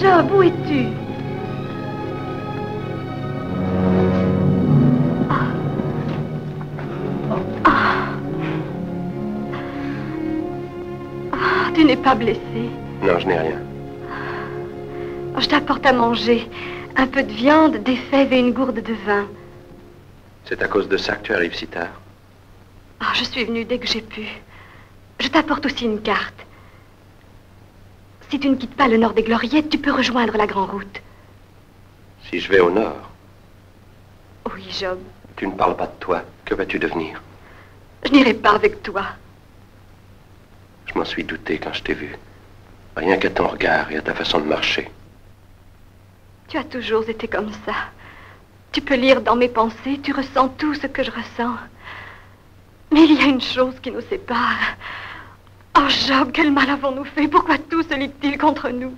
Job, où es-tu? Tu n'es pas blessé? Non, je n'ai rien. Je t'apporte à manger. Un peu de viande, des fèves et une gourde de vin. C'est à cause de ça que tu arrives si tard? Je suis venue dès que j'ai pu. Je t'apporte aussi une carte. Si tu ne quittes pas le nord des Gloriettes, tu peux rejoindre la Grande Route. Si je vais au nord? Oui, Job. Tu ne parles pas de toi. Que vas-tu devenir? Je n'irai pas avec toi. Je m'en suis douté quand je t'ai vu. Rien qu'à ton regard et à ta façon de marcher. Tu as toujours été comme ça. Tu peux lire dans mes pensées, tu ressens tout ce que je ressens. Mais il y a une chose qui nous sépare. Oh, Job, quel mal avons-nous fait? Pourquoi tout se ligue-t-il contre nous?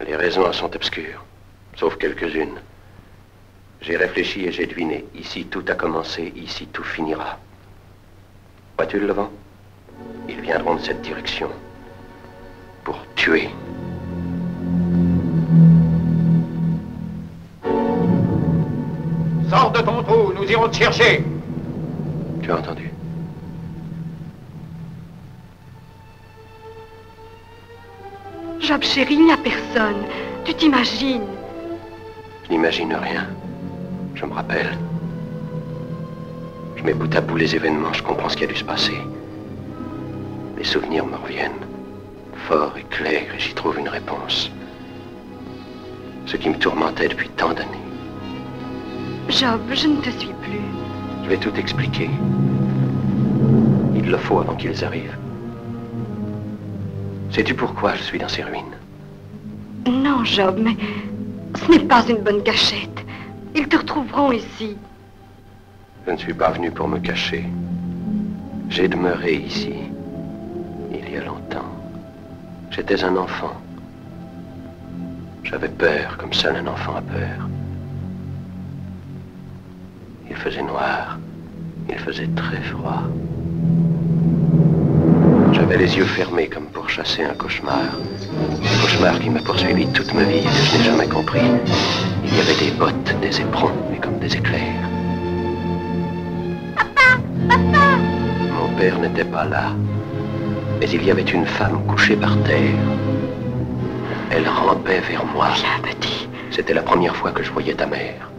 Les raisons en sont obscures, sauf quelques-unes. J'ai réfléchi et j'ai deviné. Ici, tout a commencé, ici, tout finira. Vois-tu le vent? Ils viendront de cette direction pour tuer. Sors de ton trou, nous irons te chercher. Tu as entendu? Job, chérie, il n'y a personne. Tu t'imagines? Je n'imagine rien. Je me rappelle. Je mets bout à bout les événements, je comprends ce qui a dû se passer. Les souvenirs me reviennent, forts et clairs, et j'y trouve une réponse. Ce qui me tourmentait depuis tant d'années. Job, je ne te suis plus. Je vais tout expliquer. Il le faut avant qu'ils arrivent. Sais-tu pourquoi je suis dans ces ruines? Non, Job, mais ce n'est pas une bonne cachette. Ils te retrouveront ici. Je ne suis pas venu pour me cacher. J'ai demeuré ici, il y a longtemps. J'étais un enfant. J'avais peur, comme seul un enfant a peur. Il faisait noir. Il faisait très froid. J'avais les yeux fermés comme pour chasser un cauchemar. Un cauchemar qui m'a poursuivi toute ma vie et que je n'ai jamais compris. Il y avait des bottes, des éperons, mais comme des éclairs. Papa! Papa! Mon père n'était pas là. Mais il y avait une femme couchée par terre. Elle rampait vers moi. Viens, petit. C'était la première fois que je voyais ta mère.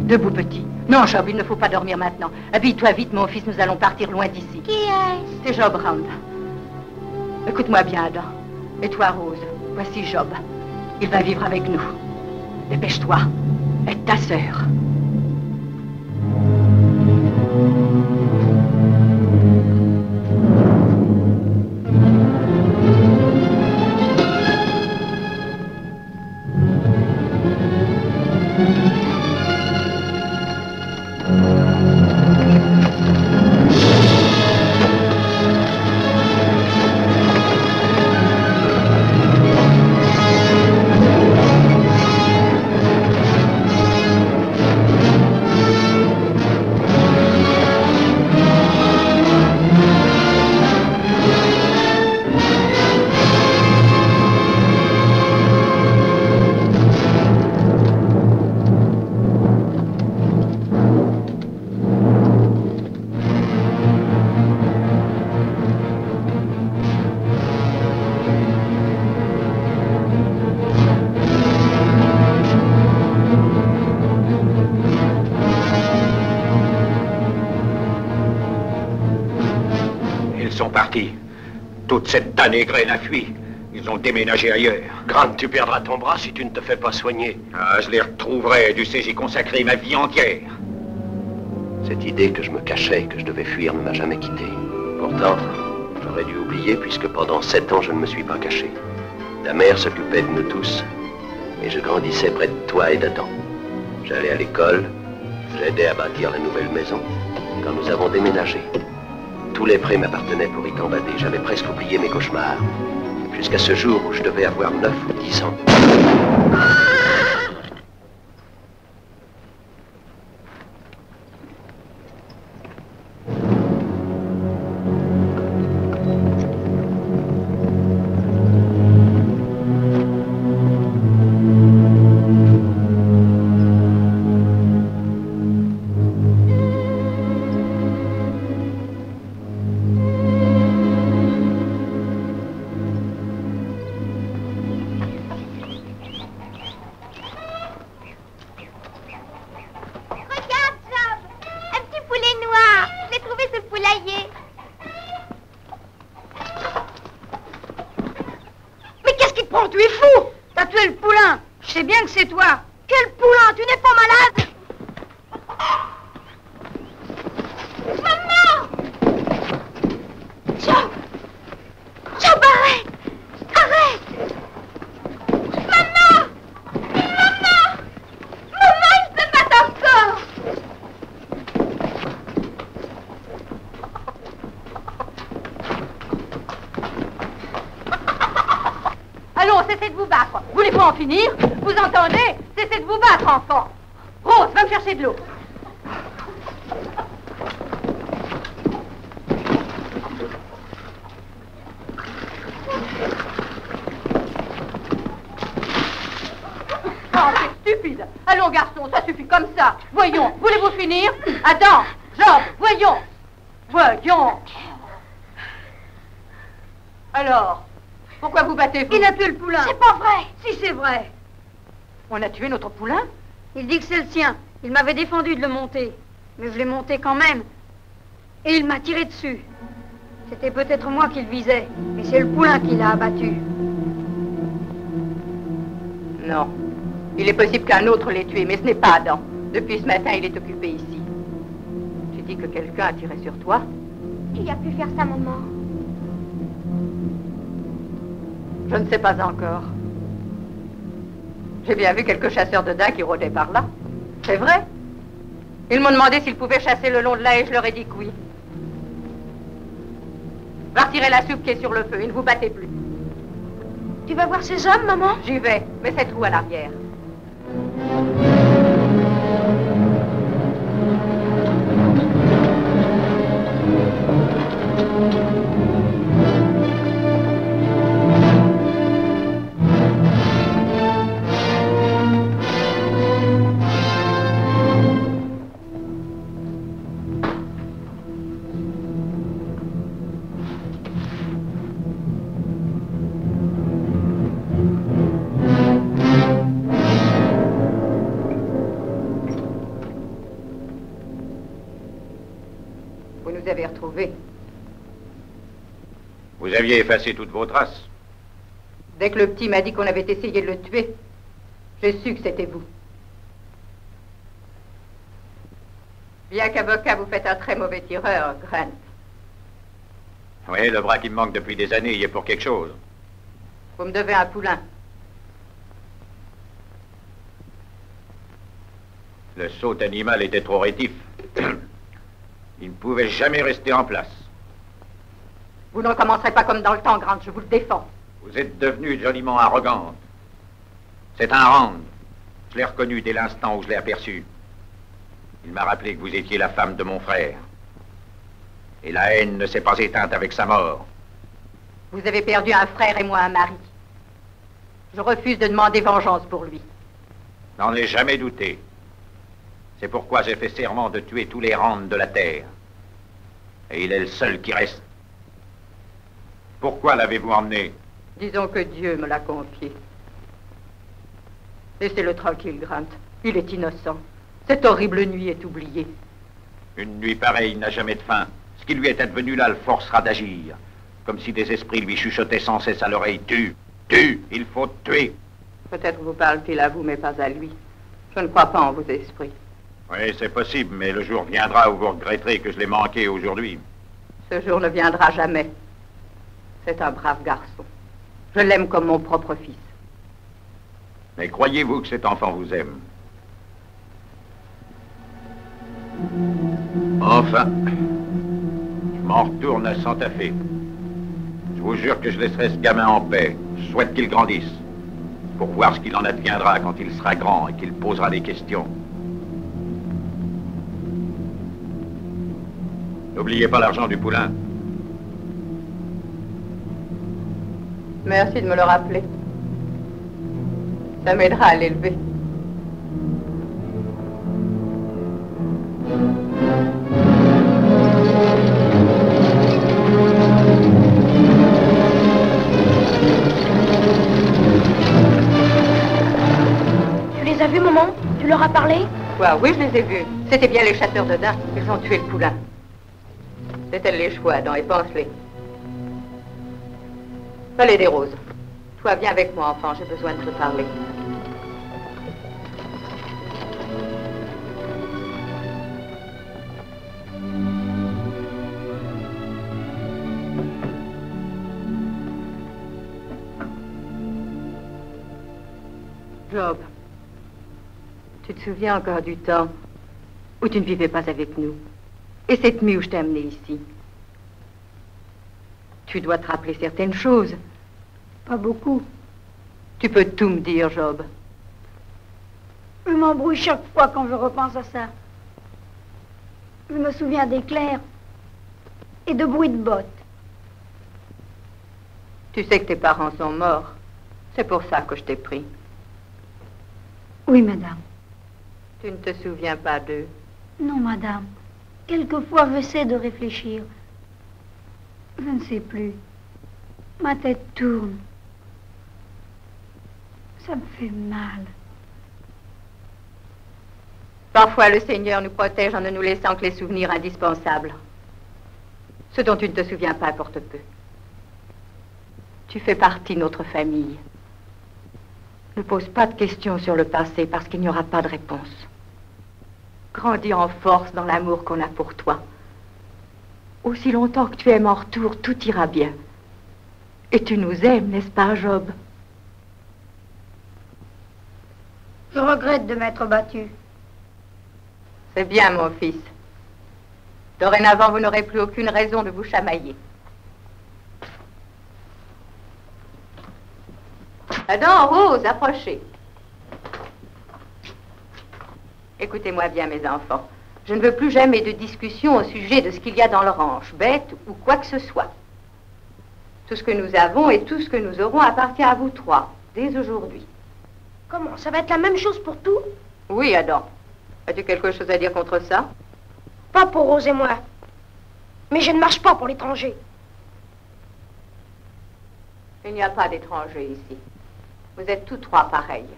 Debout, petit. Non, Job, il ne faut pas dormir maintenant. Habille-toi vite, mon fils, nous allons partir loin d'ici. Qui est-ce? C'est Job Rand. Écoute-moi bien, Adam. Et toi, Rose, voici Job. Il va vivre avec nous. Dépêche-toi. Aide ta sœur. sont partis. Toute cette damnée graine a fui. Ils ont déménagé ailleurs. Grant, tu perdras ton bras si tu ne te fais pas soigner. Ah, je les retrouverai. Tu sais, j'y consacré ma vie entière. Cette idée que je me cachais, que je devais fuir, ne m'a jamais quitté. Pourtant, j'aurais dû oublier puisque pendant 7 ans, je ne me suis pas caché. Ta mère s'occupait de nous tous et je grandissais près de toi et d'Adam. J'allais à l'école, j'aidais à bâtir la nouvelle maison. Quand nous avons déménagé, tous les prés m'appartenaient pour y gambader. J'avais presque oublié mes cauchemars. Jusqu'à ce jour où je devais avoir 9 ou 10 ans. C'est toi. Quel poulain, tu n'es pas malade? Maman! Job! Job, arrête! Arrête! Maman! Maman! Maman, il se bat encore! Allons, cessez de vous battre. Voulez-vous en finir? Vous entendez? Cessez de vous battre, enfant. Rose, va me chercher de l'eau. Oh, c'est stupide. Allons, garçon, ça suffit comme ça. Voyons, voulez-vous finir? Adam, Job, voyons. Voyons. Alors, pourquoi vous battez-vous? Il a tué le poulain. C'est pas vrai. Si, c'est vrai. On a tué notre poulain? Il dit que c'est le sien. Il m'avait défendu de le monter. Mais je l'ai monté quand même. Et il m'a tiré dessus. C'était peut-être moi qui le visais. Mais c'est le poulain qui l'a abattu. Non. Il est possible qu'un autre l'ait tué, mais ce n'est pas Adam. Depuis ce matin, il est occupé ici. Tu dis que quelqu'un a tiré sur toi? Qui a pu faire ça, maman? Je ne sais pas encore. J'ai bien vu quelques chasseurs de daims qui rôdaient par là. C'est vrai. Ils m'ont demandé s'ils pouvaient chasser le long de là et je leur ai dit que oui. Va retirer la soupe qui est sur le feu et ne vous battez plus. Tu vas voir ces hommes, maman? J'y vais, mais c'est trou à l'arrière. Retrouvé. Vous aviez effacé toutes vos traces. Dès que le petit m'a dit qu'on avait essayé de le tuer, j'ai su que c'était vous. Bien qu'avocat, vous faites un très mauvais tireur, Grant. Oui, le bras qui me manque depuis des années y est pour quelque chose. Vous me devez un poulain. Le sot animal était trop rétif. Il ne pouvait jamais rester en place. Vous ne recommencerez pas comme dans le temps, Grant, je vous le défends. Vous êtes devenue joliment arrogante. C'est un Rand. Je l'ai reconnu dès l'instant où je l'ai aperçu. Il m'a rappelé que vous étiez la femme de mon frère. Et la haine ne s'est pas éteinte avec sa mort. Vous avez perdu un frère et moi un mari. Je refuse de demander vengeance pour lui. N'en ai jamais douté. C'est pourquoi j'ai fait serment de tuer tous les Rands de la terre. Et il est le seul qui reste. Pourquoi l'avez-vous emmené? Disons que Dieu me l'a confié. Laissez-le tranquille, Grant. Il est innocent. Cette horrible nuit est oubliée. Une nuit pareille n'a jamais de fin. Ce qui lui est advenu là le forcera d'agir. Comme si des esprits lui chuchotaient sans cesse à l'oreille. Tue, tue, il faut tuer. Peut-être vous parle-t-il à vous, mais pas à lui. Je ne crois pas en vos esprits. Oui, c'est possible, mais le jour viendra où vous regretterez que je l'ai manqué aujourd'hui. Ce jour ne viendra jamais. C'est un brave garçon. Je l'aime comme mon propre fils. Mais croyez-vous que cet enfant vous aime? Enfin, je m'en retourne à Santa Fe. Je vous jure que je laisserai ce gamin en paix. Je souhaite qu'il grandisse, pour voir ce qu'il en adviendra quand il sera grand et qu'il posera des questions. N'oubliez pas l'argent du poulain. Merci de me le rappeler. Ça m'aidera à l'élever. Tu les as vus, maman? Tu leur as parlé? Quoi? Oui, je les ai vus. C'était bien les chasseurs de daims. Ils ont tué le poulain. C'est-elle les chevaux, Adam, et pense-les. Palais des Roses. Toi, viens avec moi, enfant, j'ai besoin de te parler. Job, tu te souviens encore du temps où tu ne vivais pas avec nous? Et cette nuit où je t'ai amené ici? Tu dois te rappeler certaines choses. Pas beaucoup. Tu peux tout me dire, Job. Je m'embrouille chaque fois quand je repense à ça. Je me souviens d'éclairs et de bruits de bottes. Tu sais que tes parents sont morts. C'est pour ça que je t'ai pris. Oui, madame. Tu ne te souviens pas d'eux? Non, madame. Quelquefois, j'essaie de réfléchir. Je ne sais plus. Ma tête tourne. Ça me fait mal. Parfois, le Seigneur nous protège en ne nous laissant que les souvenirs indispensables. Ce dont tu ne te souviens pas importe peu. Tu fais partie de notre famille. Ne pose pas de questions sur le passé parce qu'il n'y aura pas de réponse. Grandis en force dans l'amour qu'on a pour toi. Aussi longtemps que tu aimes en retour, tout ira bien. Et tu nous aimes, n'est-ce pas, Job? Je regrette de m'être battu. C'est bien, mon fils. Dorénavant, vous n'aurez plus aucune raison de vous chamailler. Adam, Rose, approchez. Écoutez-moi bien, mes enfants. Je ne veux plus jamais de discussion au sujet de ce qu'il y a dans le ranch, bête ou quoi que ce soit. Tout ce que nous avons et tout ce que nous aurons appartient à vous trois, dès aujourd'hui. Comment? Ça va être la même chose pour tout? Oui, Adam. As-tu quelque chose à dire contre ça? Pas pour Rose et moi. Mais je ne marche pas pour l'étranger. Il n'y a pas d'étrangers ici. Vous êtes tous trois pareils.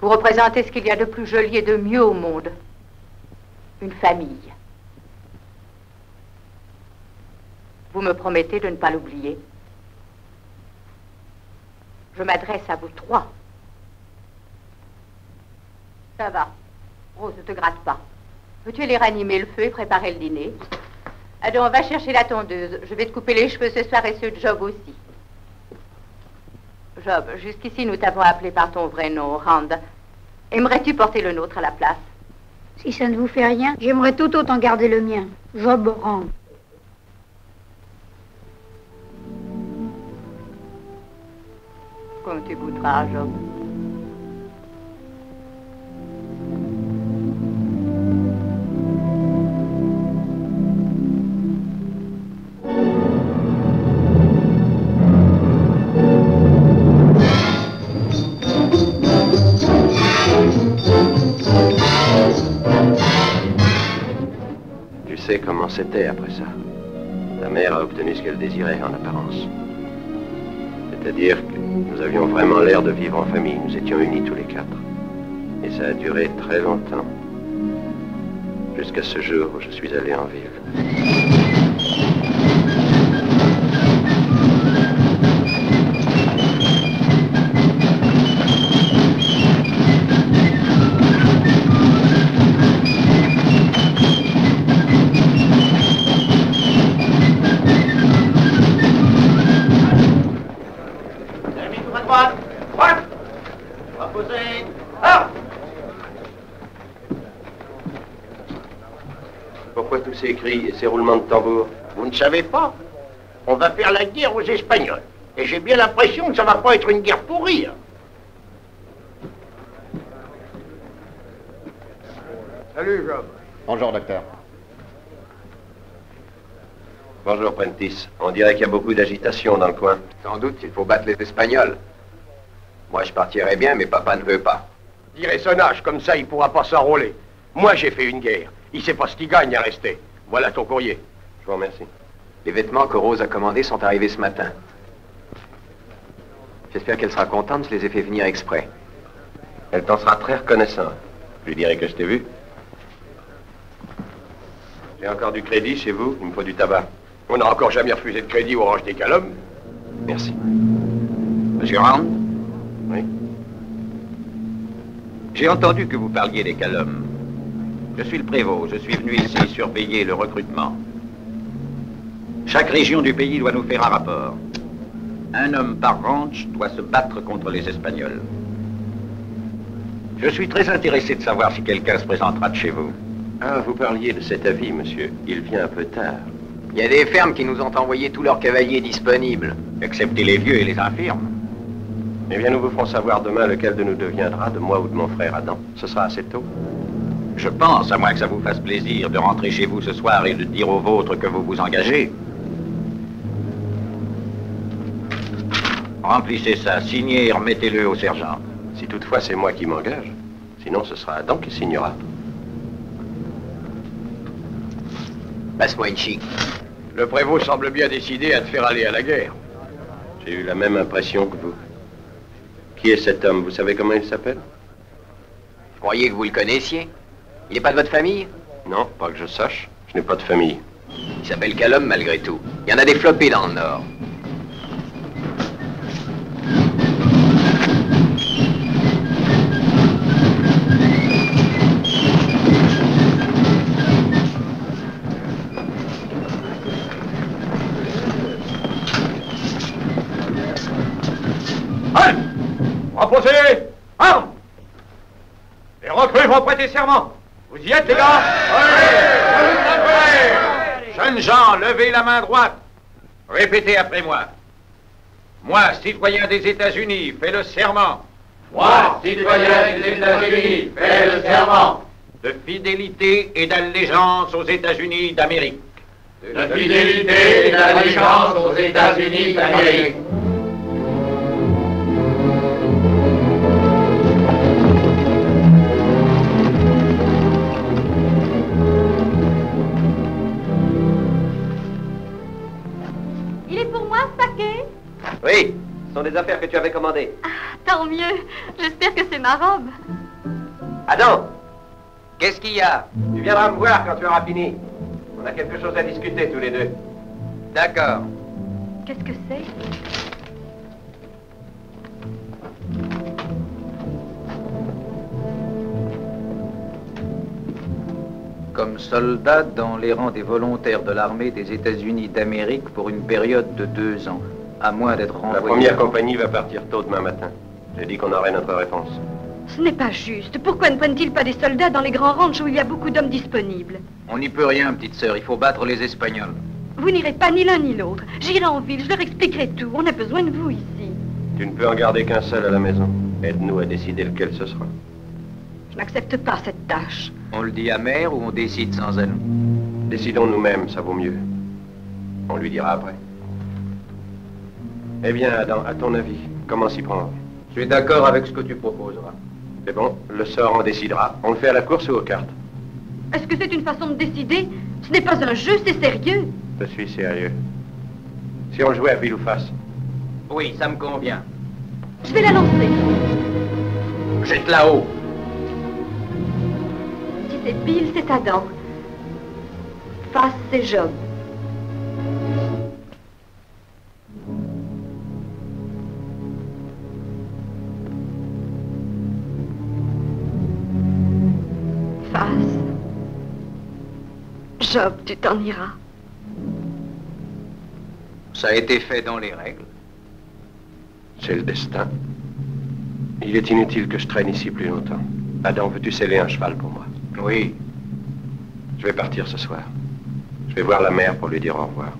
Vous représentez ce qu'il y a de plus joli et de mieux au monde. Une famille. Vous me promettez de ne pas l'oublier? Je m'adresse à vous trois. Ça va. Rose, ne te gratte pas. Veux-tu aller ranimer le feu et préparer le dîner? Allons, on va chercher la tondeuse. Je vais te couper les cheveux ce soir et ceux de Job aussi. Job, jusqu'ici, nous t'avons appelé par ton vrai nom, Rand. Aimerais-tu porter le nôtre à la place? Si ça ne vous fait rien, j'aimerais tout autant garder le mien. Job Rand. Comme tu voudras, Job. Tu sais comment c'était après ça. Ta mère a obtenu ce qu'elle désirait en apparence. C'est-à-dire que nous avions vraiment l'air de vivre en famille. Nous étions unis tous les quatre. Et ça a duré très longtemps. Jusqu'à ce jour où je suis allé en ville. ces cris et ces roulements de tambour? Vous ne savez pas? On va faire la guerre aux Espagnols. Et j'ai bien l'impression que ça va pas être une guerre pour rire. Salut, Job. Bonjour, docteur. Bonjour, Prentice. On dirait qu'il y a beaucoup d'agitation dans le coin. Sans doute qu'il faut battre les Espagnols. Moi, je partirais bien, mais papa ne veut pas. Dirait son âge, comme ça, il pourra pas s'enrôler. Moi, j'ai fait une guerre. Il sait pas ce qu'il gagne à rester. Voilà ton courrier. Je vous remercie. Les vêtements que Rose a commandés sont arrivés ce matin. J'espère qu'elle sera contente, je les ai fait venir exprès. Elle t'en sera très reconnaissante. Je lui dirai que je t'ai vu. J'ai encore du crédit chez vous, il me faut du tabac. On n'a encore jamais refusé de crédit au Orange des Calommes. Merci. Monsieur Rand? Oui. J'ai entendu que vous parliez des Calommes. Je suis le prévôt, je suis venu ici surveiller le recrutement. Chaque région du pays doit nous faire un rapport. Un homme par ranch doit se battre contre les Espagnols. Je suis très intéressé de savoir si quelqu'un se présentera de chez vous. Ah, vous parliez de cet avis, monsieur. Il vient un peu tard. Il y a des fermes qui nous ont envoyé tous leurs cavaliers disponibles. Excepté les vieux et les infirmes. Eh bien, nous vous ferons savoir demain lequel de nous deviendra, de moi ou de mon frère Adam. Ce sera assez tôt. Je pense, à moins que ça vous fasse plaisir, de rentrer chez vous ce soir et de dire aux vôtres que vous vous engagez. Remplissez ça, signez et remettez-le au sergent. Si toutefois c'est moi qui m'engage. Sinon, ce sera Adam qui signera. Passe-moi une chic. Le prévôt semble bien décidé à te faire aller à la guerre. J'ai eu la même impression que vous. Qui est cet homme? Vous savez comment il s'appelle? Vous croyez que vous le connaissiez? Il n'est pas de votre famille? Non, pas que je sache. Je n'ai pas de famille. Il s'appelle Calum malgré tout. Il y en a des flopés dans le Nord. Reposez! Armes! Les recrues vont prêter serment. Vous y êtes, les gars? Oui! Jeunes gens, levez la main droite. Répétez après moi. Moi, citoyen des États-Unis, fais le serment. Moi, citoyen des États-Unis, fais le serment de fidélité et d'allégeance aux États-Unis d'Amérique. De fidélité et d'allégeance aux États-Unis d'Amérique. Il est pour moi, ce paquet? Oui, ce sont des affaires que tu avais commandées. Ah, tant mieux. J'espère que c'est ma robe. Adam, Qu'est-ce qu'il y a? tu viendras me voir quand tu auras fini. On a quelque chose à discuter tous les deux. D'accord. Qu'est-ce que c'est? Comme soldat dans les rangs des volontaires de l'armée des États-Unis d'Amérique pour une période de 2 ans, à moins d'être renvoyé... La première compagnie va partir tôt demain matin. J'ai dit qu'on aurait notre réponse. Ce n'est pas juste. Pourquoi ne prennent-ils pas des soldats dans les grands ranchs où il y a beaucoup d'hommes disponibles? On n'y peut rien, petite sœur, il faut battre les Espagnols. Vous n'irez pas ni l'un ni l'autre. J'irai en ville, je leur expliquerai tout. On a besoin de vous ici. Tu ne peux en garder qu'un seul à la maison. Aide-nous à décider lequel ce sera. Je n'accepte pas cette tâche. On le dit à mère ou on décide sans elle? Décidons nous-mêmes, ça vaut mieux. On lui dira après. Eh bien, Adam, à ton avis, comment s'y prendre? Je suis d'accord avec ce que tu proposeras. C'est bon, le sort en décidera. On le fait à la course ou aux cartes? Est-ce que c'est une façon de décider? Ce n'est pas un jeu, c'est sérieux. Je suis sérieux. Si on le jouait à pile ou face? Oui, ça me convient. Je vais la lancer. Jette-la haut. Si c'est pile, c'est Adam. Face, c'est Job. Face. Job, tu t'en iras. Ça a été fait dans les règles. C'est le destin. Il est inutile que je traîne ici plus longtemps. Adam, veux-tu sceller un cheval pour moi? Oui. Je vais partir ce soir. Je vais voir la mère pour lui dire au revoir.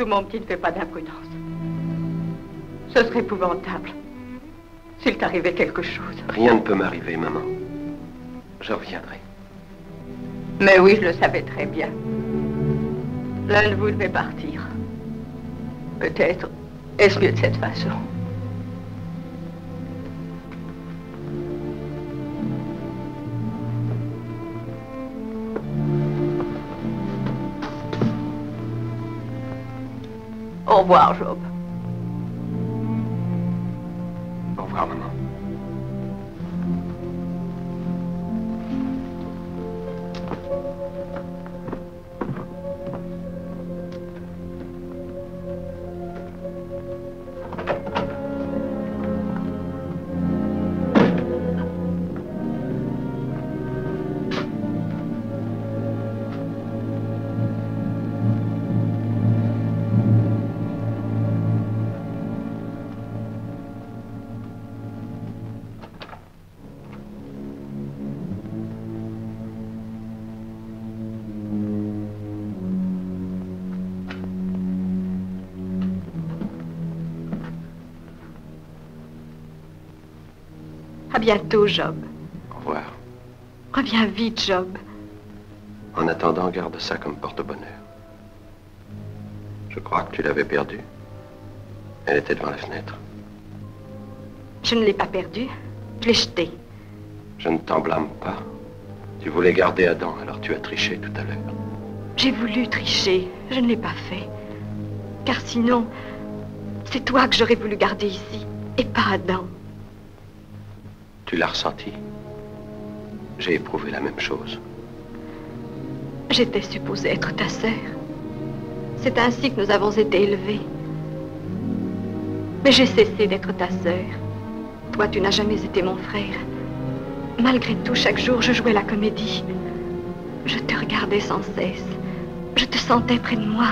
Mon petit, ne fais pas d'imprudence. Ce serait épouvantable s'il t'arrivait quelque chose. Rien ne peut m'arriver, maman. Je reviendrai. Mais oui, je le savais très bien. L'un de vous devait partir. Peut-être est-ce mieux de cette façon. Au revoir, Job. Au revoir, maman. À bientôt, Job. Au revoir. Reviens vite, Job. En attendant, garde ça comme porte-bonheur. Je crois que tu l'avais perdue. Elle était devant la fenêtre. Je ne l'ai pas perdue. Je l'ai jetée. Je ne t'en blâme pas. Tu voulais garder Adam, alors tu as triché tout à l'heure. J'ai voulu tricher. Je ne l'ai pas fait. Car sinon, c'est toi que j'aurais voulu garder ici, et pas Adam. Tu l'as ressenti. J'ai éprouvé la même chose. J'étais supposée être ta sœur. C'est ainsi que nous avons été élevés. Mais j'ai cessé d'être ta sœur. Toi, tu n'as jamais été mon frère. Malgré tout, chaque jour, je jouais la comédie. Je te regardais sans cesse. Je te sentais près de moi.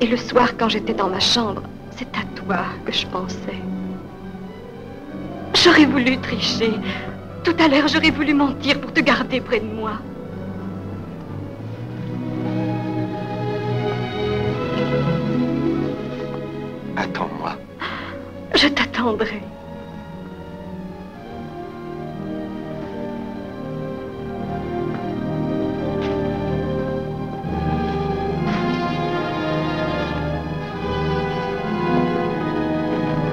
Et le soir, quand j'étais dans ma chambre, c'est à toi que je pensais. J'aurais voulu tricher. Tout à l'heure, j'aurais voulu mentir pour te garder près de moi. Attends-moi. Je t'attendrai.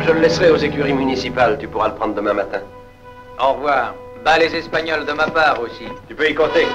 Je le laisserai aux écuries municipales. Tu pourras le prendre demain matin. Au revoir. Bas les Espagnols de ma part aussi. Tu peux y compter.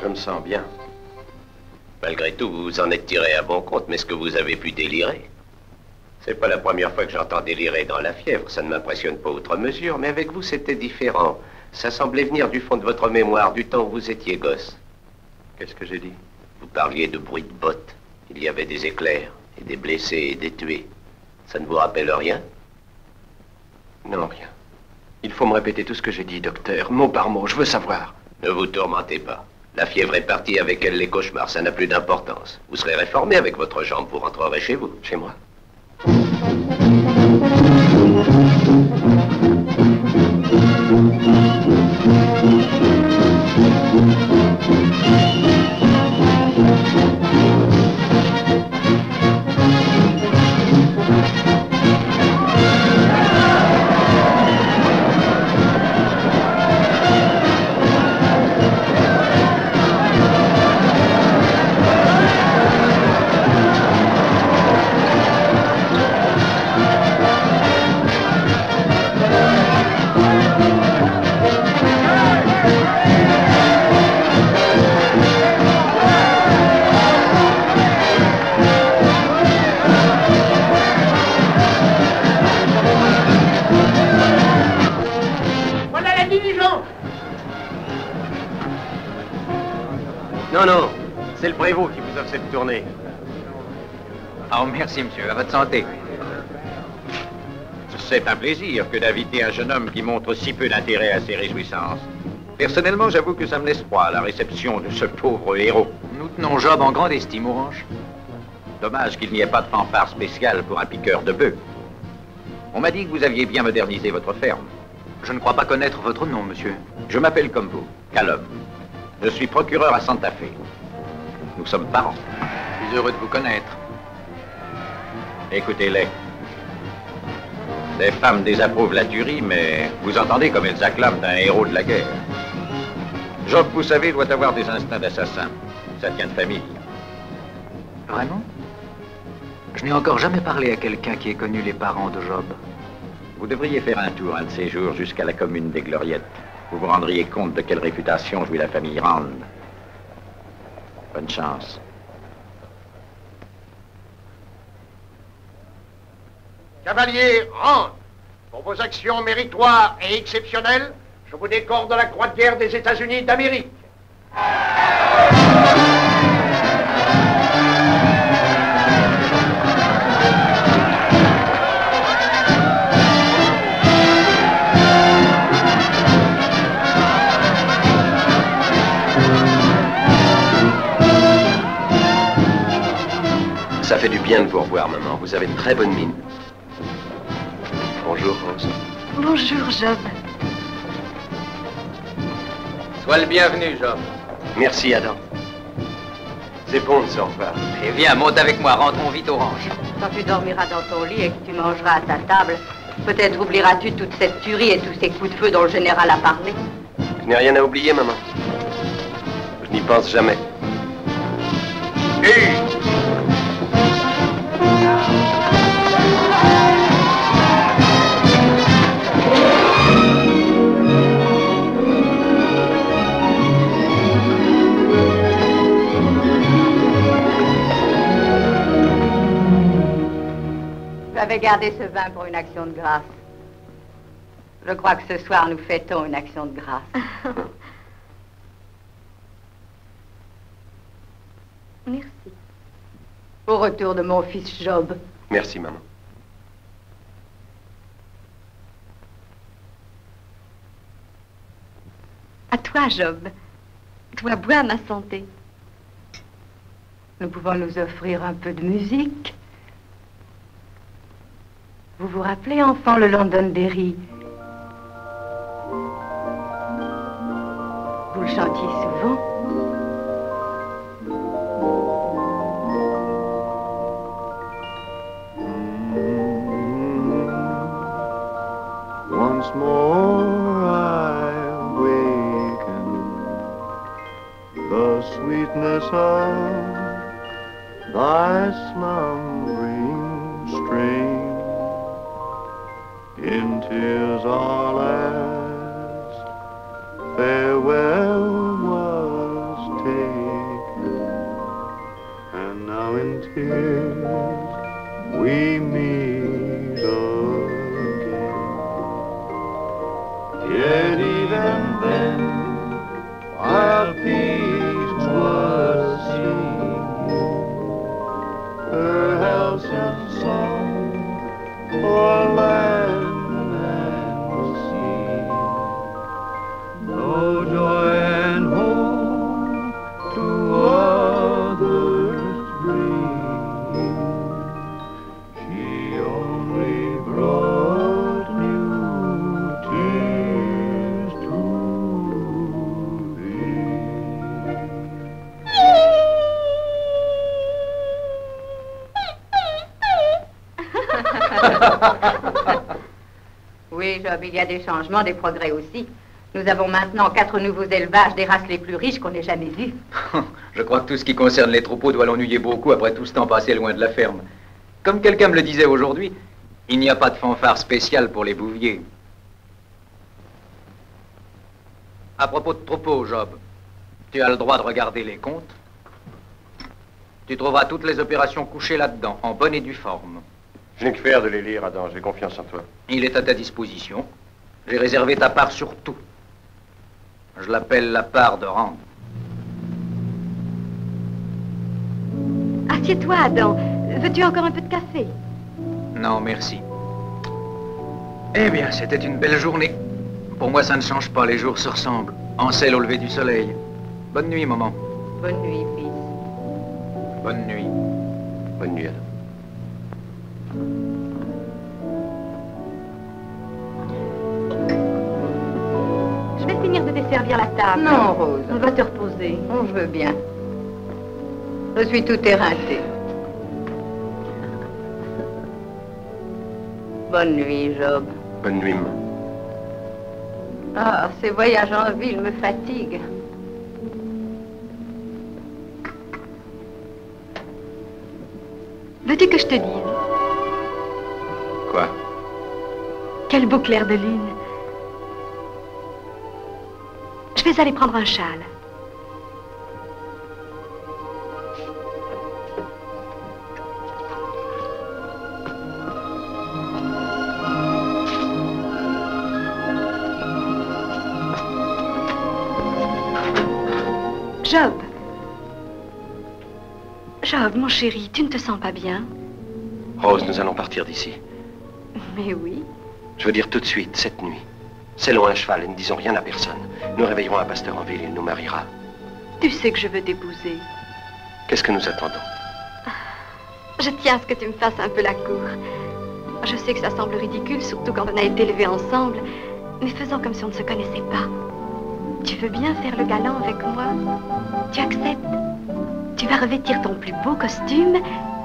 Je me sens bien. Malgré tout, vous vous en êtes tiré à bon compte, mais est-ce que vous avez pu délirer? C'est pas la première fois que j'entends délirer dans la fièvre, ça ne m'impressionne pas outre mesure, mais avec vous c'était différent. Ça semblait venir du fond de votre mémoire, du temps où vous étiez gosse. Qu'est-ce que j'ai dit? Vous parliez de bruit de bottes. Il y avait des éclairs, et des blessés et des tués. Ça ne vous rappelle rien? Non, rien. Il faut me répéter tout ce que j'ai dit, docteur, mot par mot, je veux savoir. Ne vous tourmentez pas. La fièvre est partie, avec elle les cauchemars, ça n'a plus d'importance. Vous serez réformé avec votre jambe, vous rentrerez chez vous. Chez moi? Non, non, c'est le prévôt qui vous offre cette tournée. Oh, merci, monsieur. À votre santé. C'est un plaisir que d'inviter un jeune homme qui montre si peu d'intérêt à ses réjouissances. Personnellement, j'avoue que ça me laisse froid, la réception de ce pauvre héros. Nous tenons Job en grande estime, Orange. Dommage qu'il n'y ait pas de fanfare spéciale pour un piqueur de bœufs. On m'a dit que vous aviez bien modernisé votre ferme. Je ne crois pas connaître votre nom, monsieur. Je m'appelle comme vous, Callum. Je suis procureur à Santa Fe. Nous sommes parents. Je suis heureux de vous connaître. Écoutez-les. Les femmes désapprouvent la tuerie, mais vous entendez comme elles acclament un héros de la guerre. Job, vous savez, doit avoir des instincts d'assassin. Ça tient de famille. Vraiment? Je n'ai encore jamais parlé à quelqu'un qui ait connu les parents de Job. Vous devriez faire un tour un de ces jours jusqu'à la commune des Gloriettes. Vous vous rendriez compte de quelle réputation jouit la famille Rand. Bonne chance. Cavalier Rand, pour vos actions méritoires et exceptionnelles, je vous décore de la Croix de guerre des États-Unis d'Amérique. Ça fait du bien de vous revoir, maman. Vous avez de très bonne mine. Bonjour, Rose. Bonjour, Job. Sois le bienvenu, Job. Merci, Adam. C'est bon de se revoir. Et viens, monte avec moi, rentrons vite Orange. Quand tu dormiras dans ton lit et que tu mangeras à ta table, peut-être oublieras-tu toute cette tuerie et tous ces coups de feu dont le général a parlé. Je n'ai rien à oublier, maman. Je n'y pense jamais. J'avais gardé ce vin pour une action de grâce. Je crois que ce soir, nous fêtons une action de grâce. Merci. Au retour de mon fils Job. Merci, maman. À toi, Job. Toi, bois ma santé. Nous pouvons nous offrir un peu de musique. Vous vous rappelez, enfant, le Londonderry? Vous le chantiez souvent. Once more I awaken the sweetness of thy slumbering strain. In tears our last farewell was taken, and now in tears we meet again. Yet even then, while peace was seen, her halcyon song Oui, Job, il y a des changements, des progrès aussi. Nous avons maintenant 4 nouveaux élevages des races les plus riches qu'on ait jamais vues. Je crois que tout ce qui concerne les troupeaux doit l'ennuyer beaucoup après tout ce temps passé loin de la ferme. Comme quelqu'un me le disait aujourd'hui, il n'y a pas de fanfare spéciale pour les bouviers. À propos de troupeaux, Job, tu as le droit de regarder les comptes. Tu trouveras toutes les opérations couchées là-dedans, en bonne et due forme. Je n'ai que faire de les lire, Adam. J'ai confiance en toi. Il est à ta disposition. J'ai réservé ta part sur tout. Je l'appelle la part de Rand. Assieds-toi, Adam. Veux-tu encore un peu de café? Non, merci. Eh bien, c'était une belle journée. Pour moi, ça ne change pas. Les jours se ressemblent. Ancelle au lever du soleil. Bonne nuit, maman. Bonne nuit, fils. Bonne nuit. Bonne nuit, Adam. Je vais finir de desservir la table. Non, Rose. On va te reposer. Oh, je veux bien. Je suis tout éreinté. Bonne nuit, Job. Bonne nuit, maman. Ah, ces voyages en ville me fatiguent. Veux-tu que je te dise? Quoi? Quel beau clair de lune. Je vais aller prendre un châle. Job. Job, mon chéri, tu ne te sens pas bien? Rose, nous allons partir d'ici. Mais oui. Je veux dire tout de suite, cette nuit. Sellons un cheval et ne disons rien à personne. Nous réveillerons un pasteur en ville et il nous mariera. Tu sais que je veux t'épouser. Qu'est-ce que nous attendons? Je tiens à ce que tu me fasses un peu la cour. Je sais que ça semble ridicule, surtout quand on a été élevés ensemble, mais faisons comme si on ne se connaissait pas. Tu veux bien faire le galant avec moi? Tu acceptes? Tu vas revêtir ton plus beau costume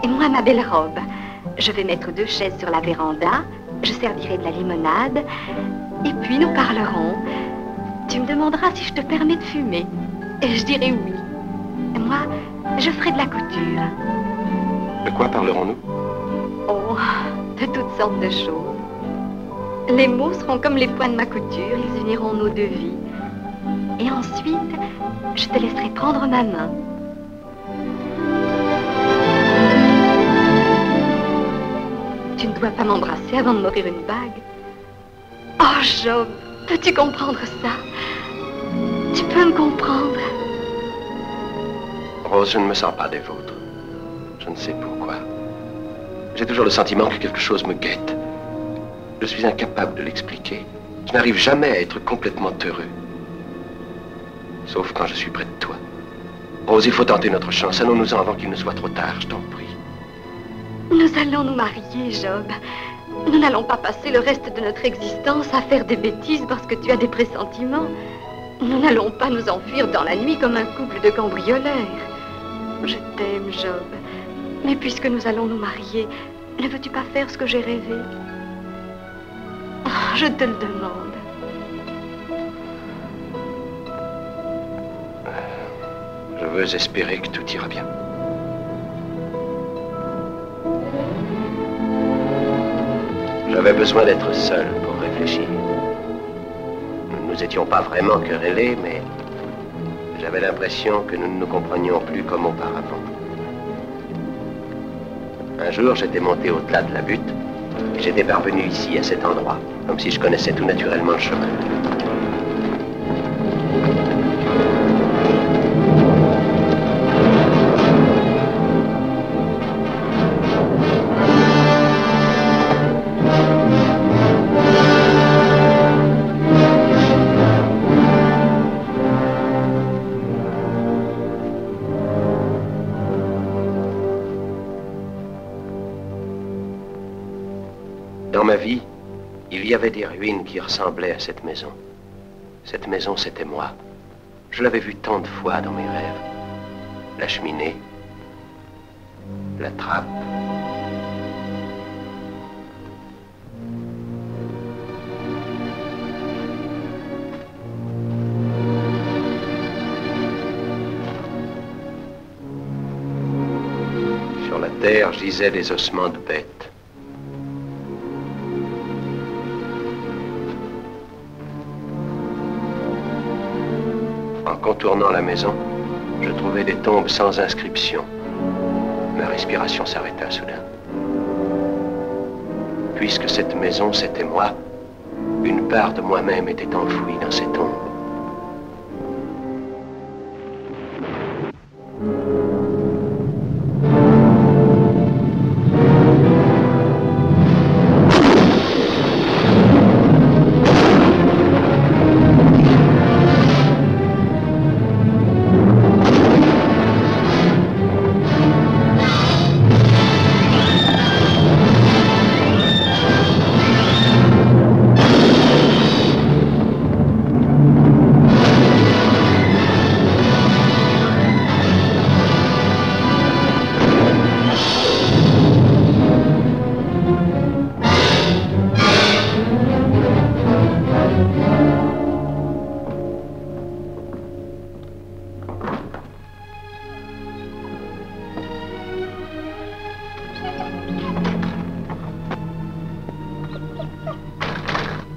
et moi ma belle robe. Je vais mettre 2 chaises sur la véranda, je servirai de la limonade, et puis nous parlerons. Tu me demanderas si je te permets de fumer, et je dirai oui. Et moi, je ferai de la couture. De quoi parlerons-nous? Oh, de toutes sortes de choses. Les mots seront comme les points de ma couture, ils uniront nos 2 vies. Et ensuite, je te laisserai prendre ma main. Tu ne dois pas m'embrasser avant de m'offrir une bague. Oh, Job, peux-tu comprendre ça? Tu peux me comprendre? Rose, je ne me sens pas des vôtres. Je ne sais pourquoi. J'ai toujours le sentiment que quelque chose me guette. Je suis incapable de l'expliquer. Je n'arrive jamais à être complètement heureux. Sauf quand je suis près de toi. Rose, il faut tenter notre chance. Allons-nous-en avant qu'il ne soit trop tard, je t'en prie. Nous allons nous marier, Job. Nous n'allons pas passer le reste de notre existence à faire des bêtises parce que tu as des pressentiments. Nous n'allons pas nous enfuir dans la nuit comme un couple de cambrioleurs. Je t'aime, Job. Mais puisque nous allons nous marier, ne veux-tu pas faire ce que j'ai rêvé? Oh, je te le demande. Je veux espérer que tout ira bien. J'avais besoin d'être seul pour réfléchir. Nous ne nous étions pas vraiment querellés, mais j'avais l'impression que nous ne nous comprenions plus comme auparavant. Un jour, j'étais monté au-delà de la butte et j'étais parvenu ici, à cet endroit, comme si je connaissais tout naturellement le chemin. Dans ma vie, il y avait des ruines qui ressemblaient à cette maison. Cette maison, c'était moi. Je l'avais vue tant de fois dans mes rêves. La cheminée, la trappe. terre gisaient des ossements de bêtes. En contournant la maison, je trouvais des tombes sans inscription. Ma respiration s'arrêta soudain. Puisque cette maison, c'était moi, une part de moi-même était enfouie dans ces tombes.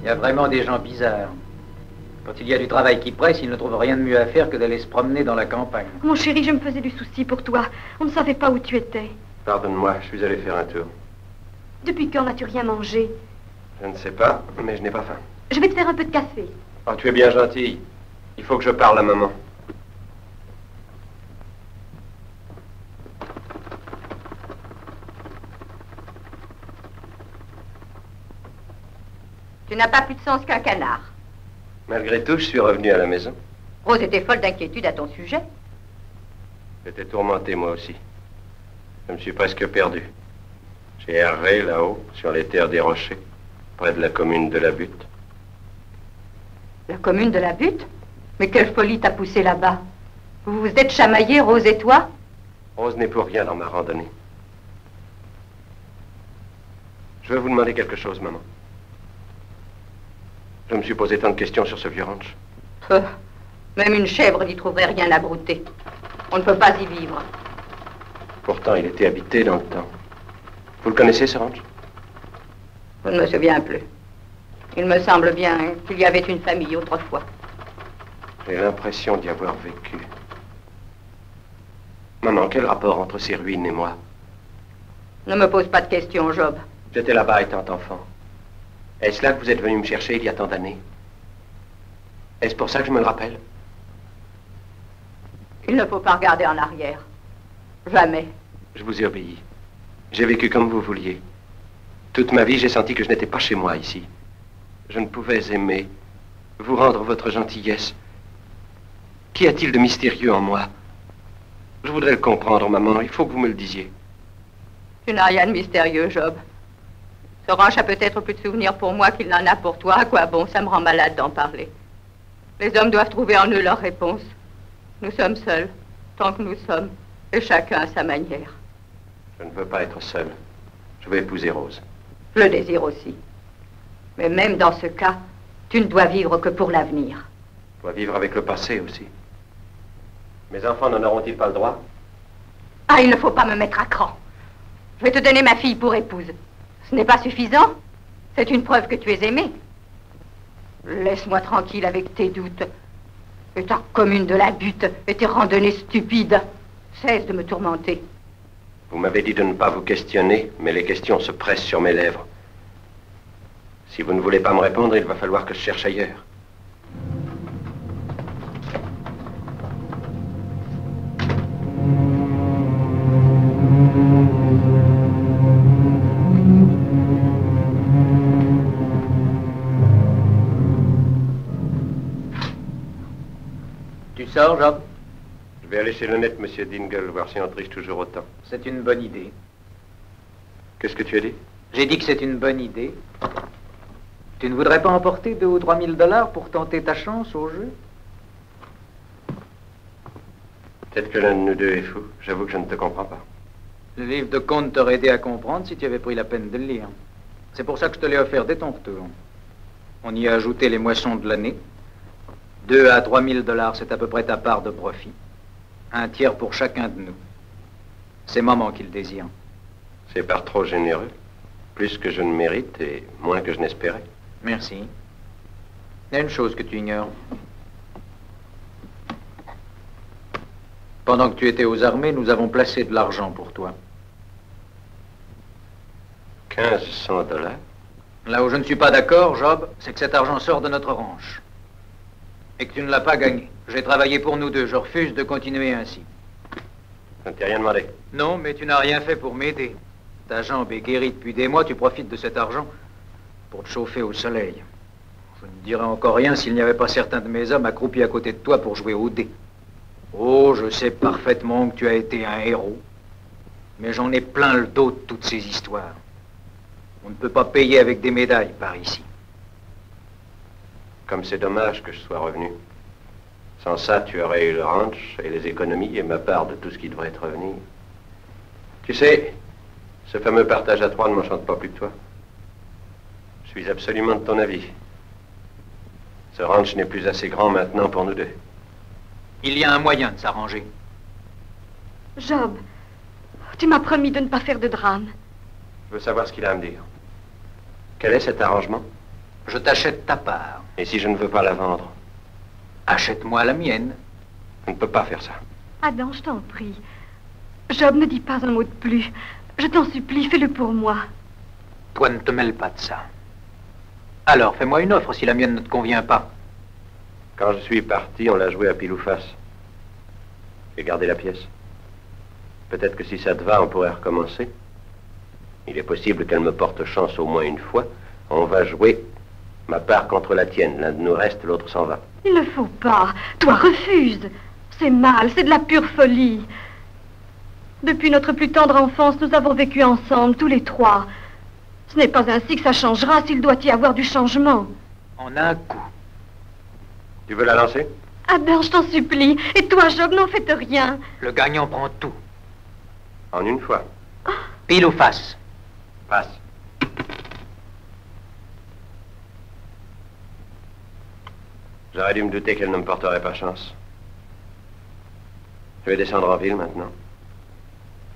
Il y a vraiment des gens bizarres. Quand il y a du travail qui presse, ils ne trouvent rien de mieux à faire que d'aller se promener dans la campagne. Mon chéri, je me faisais du souci pour toi. On ne savait pas où tu étais. Pardonne-moi, je suis allé faire un tour. Depuis quand n'as-tu rien mangé? Je ne sais pas, mais je n'ai pas faim. Je vais te faire un peu de café. Oh, tu es bien gentille. Il faut que je parle à maman. Tu n'as pas plus de sens qu'un canard. Malgré tout, je suis revenu à la maison. Rose était folle d'inquiétude à ton sujet. J'étais tourmenté, moi aussi. Je me suis presque perdu. J'ai erré là-haut, sur les terres des rochers, près de la commune de la Butte. La commune de la Butte? Mais quelle folie t'a poussé là-bas? Vous vous êtes chamaillés, Rose et toi? Rose n'est pour rien dans ma randonnée. Je veux vous demander quelque chose, maman. Je me suis posé tant de questions sur ce vieux ranch. Même une chèvre n'y trouverait rien à brouter. On ne peut pas y vivre. Pourtant, il était habité dans le temps. Vous le connaissez, ce ranch? Je ne me souviens plus. Il me semble bien qu'il y avait une famille autrefois. J'ai l'impression d'y avoir vécu. Maman, quel rapport entre ces ruines et moi? Ne me pose pas de questions, Job. J'étais là-bas étant enfant. Est-ce là que vous êtes venu me chercher il y a tant d'années? Est-ce pour ça que je me le rappelle? Il ne faut pas regarder en arrière. Jamais. Je vous ai obéi. J'ai vécu comme vous vouliez. Toute ma vie, j'ai senti que je n'étais pas chez moi ici. Je ne pouvais aimer, vous rendre votre gentillesse. Qu'y a-t-il de mystérieux en moi? Je voudrais le comprendre, maman. Il faut que vous me le disiez. Tu n'as rien de mystérieux, Job. Ce ranch a peut-être plus de souvenirs pour moi qu'il n'en a pour toi. À quoi bon? Ça me rend malade d'en parler. Les hommes doivent trouver en eux leur réponse. Nous sommes seuls, tant que nous sommes, et chacun à sa manière. Je ne veux pas être seul. Je veux épouser Rose. Je le désire aussi. Mais même dans ce cas, tu ne dois vivre que pour l'avenir. Je dois vivre avec le passé aussi. Mes enfants n'en auront-ils pas le droit? Ah, il ne faut pas me mettre à cran. Je vais te donner ma fille pour épouse. Ce n'est pas suffisant. C'est une preuve que tu es aimé. Laisse-moi tranquille avec tes doutes. Et ta commune de la Butte et tes randonnées stupides. Cesse de me tourmenter. Vous m'avez dit de ne pas vous questionner, mais les questions se pressent sur mes lèvres. Si vous ne voulez pas me répondre, il va falloir que je cherche ailleurs. Tu sors, Job? Je vais aller chez le net, monsieur Dingle, voir si on triche toujours autant. C'est une bonne idée. Qu'est-ce que tu as dit? J'ai dit que c'est une bonne idée. Tu ne voudrais pas emporter 2 ou 3 000 $ pour tenter ta chance au jeu? Peut-être que l'un de nous deux est fou. J'avoue que je ne te comprends pas. Le livre de compte t'aurait aidé à comprendre si tu avais pris la peine de le lire. C'est pour ça que je te l'ai offert dès ton retour. On y a ajouté les moissons de l'année. 2 à 3 000 $, c'est à peu près ta part de profit. 1 tiers pour chacun de nous. C'est maman qui le désire. C'est par trop généreux. Plus que je ne mérite et moins que je n'espérais. Merci. Il y a une chose que tu ignores. Pendant que tu étais aux armées, nous avons placé de l'argent pour toi. 1500 $. Là où je ne suis pas d'accord, Job, c'est que cet argent sort de notre ranch. Et que tu ne l'as pas gagné. J'ai travaillé pour nous deux. Je refuse de continuer ainsi. Je ne t'ai rien demandé. Non, mais tu n'as rien fait pour m'aider. Ta jambe est guérie depuis des mois. Tu profites de cet argent pour te chauffer au soleil. Je ne dirais encore rien s'il n'y avait pas certains de mes hommes accroupis à côté de toi pour jouer au dé. Oh, je sais parfaitement que tu as été un héros. Mais j'en ai plein le dos de toutes ces histoires. On ne peut pas payer avec des médailles par ici. Comme c'est dommage que je sois revenu. Sans ça, tu aurais eu le ranch et les économies et ma part de tout ce qui devrait te revenir. Tu sais, ce fameux partage à trois ne m'enchante pas plus que toi. Je suis absolument de ton avis. Ce ranch n'est plus assez grand maintenant pour nous deux. Il y a un moyen de s'arranger. Job, tu m'as promis de ne pas faire de drame. Je veux savoir ce qu'il a à me dire. Quel est cet arrangement? Je t'achète ta part. Et si je ne veux pas la vendre? Achète-moi la mienne. Je ne peux pas faire ça. Adam, je t'en prie. Job, ne dis pas un mot de plus. Je t'en supplie, fais-le pour moi. Toi, ne te mêle pas de ça. Alors, fais-moi une offre si la mienne ne te convient pas. Quand je suis parti, on l'a joué à pile ou face. J'ai gardé la pièce. Peut-être que si ça te va, on pourrait recommencer. Il est possible qu'elle me porte chance au moins une fois. On va jouer ma part contre la tienne. L'un de nous reste, l'autre s'en va. Il ne faut pas. Toi, refuse. C'est mal, c'est de la pure folie. Depuis notre plus tendre enfance, nous avons vécu ensemble, tous les trois. Ce n'est pas ainsi que ça changera s'il doit y avoir du changement. En un coup. Tu veux la lancer? Adam, je t'en supplie. Et toi, Job, n'en faites rien. Le gagnant prend tout. En une fois. Pile ou face? Passe. J'aurais dû me douter qu'elle ne me porterait pas chance. Je vais descendre en ville maintenant.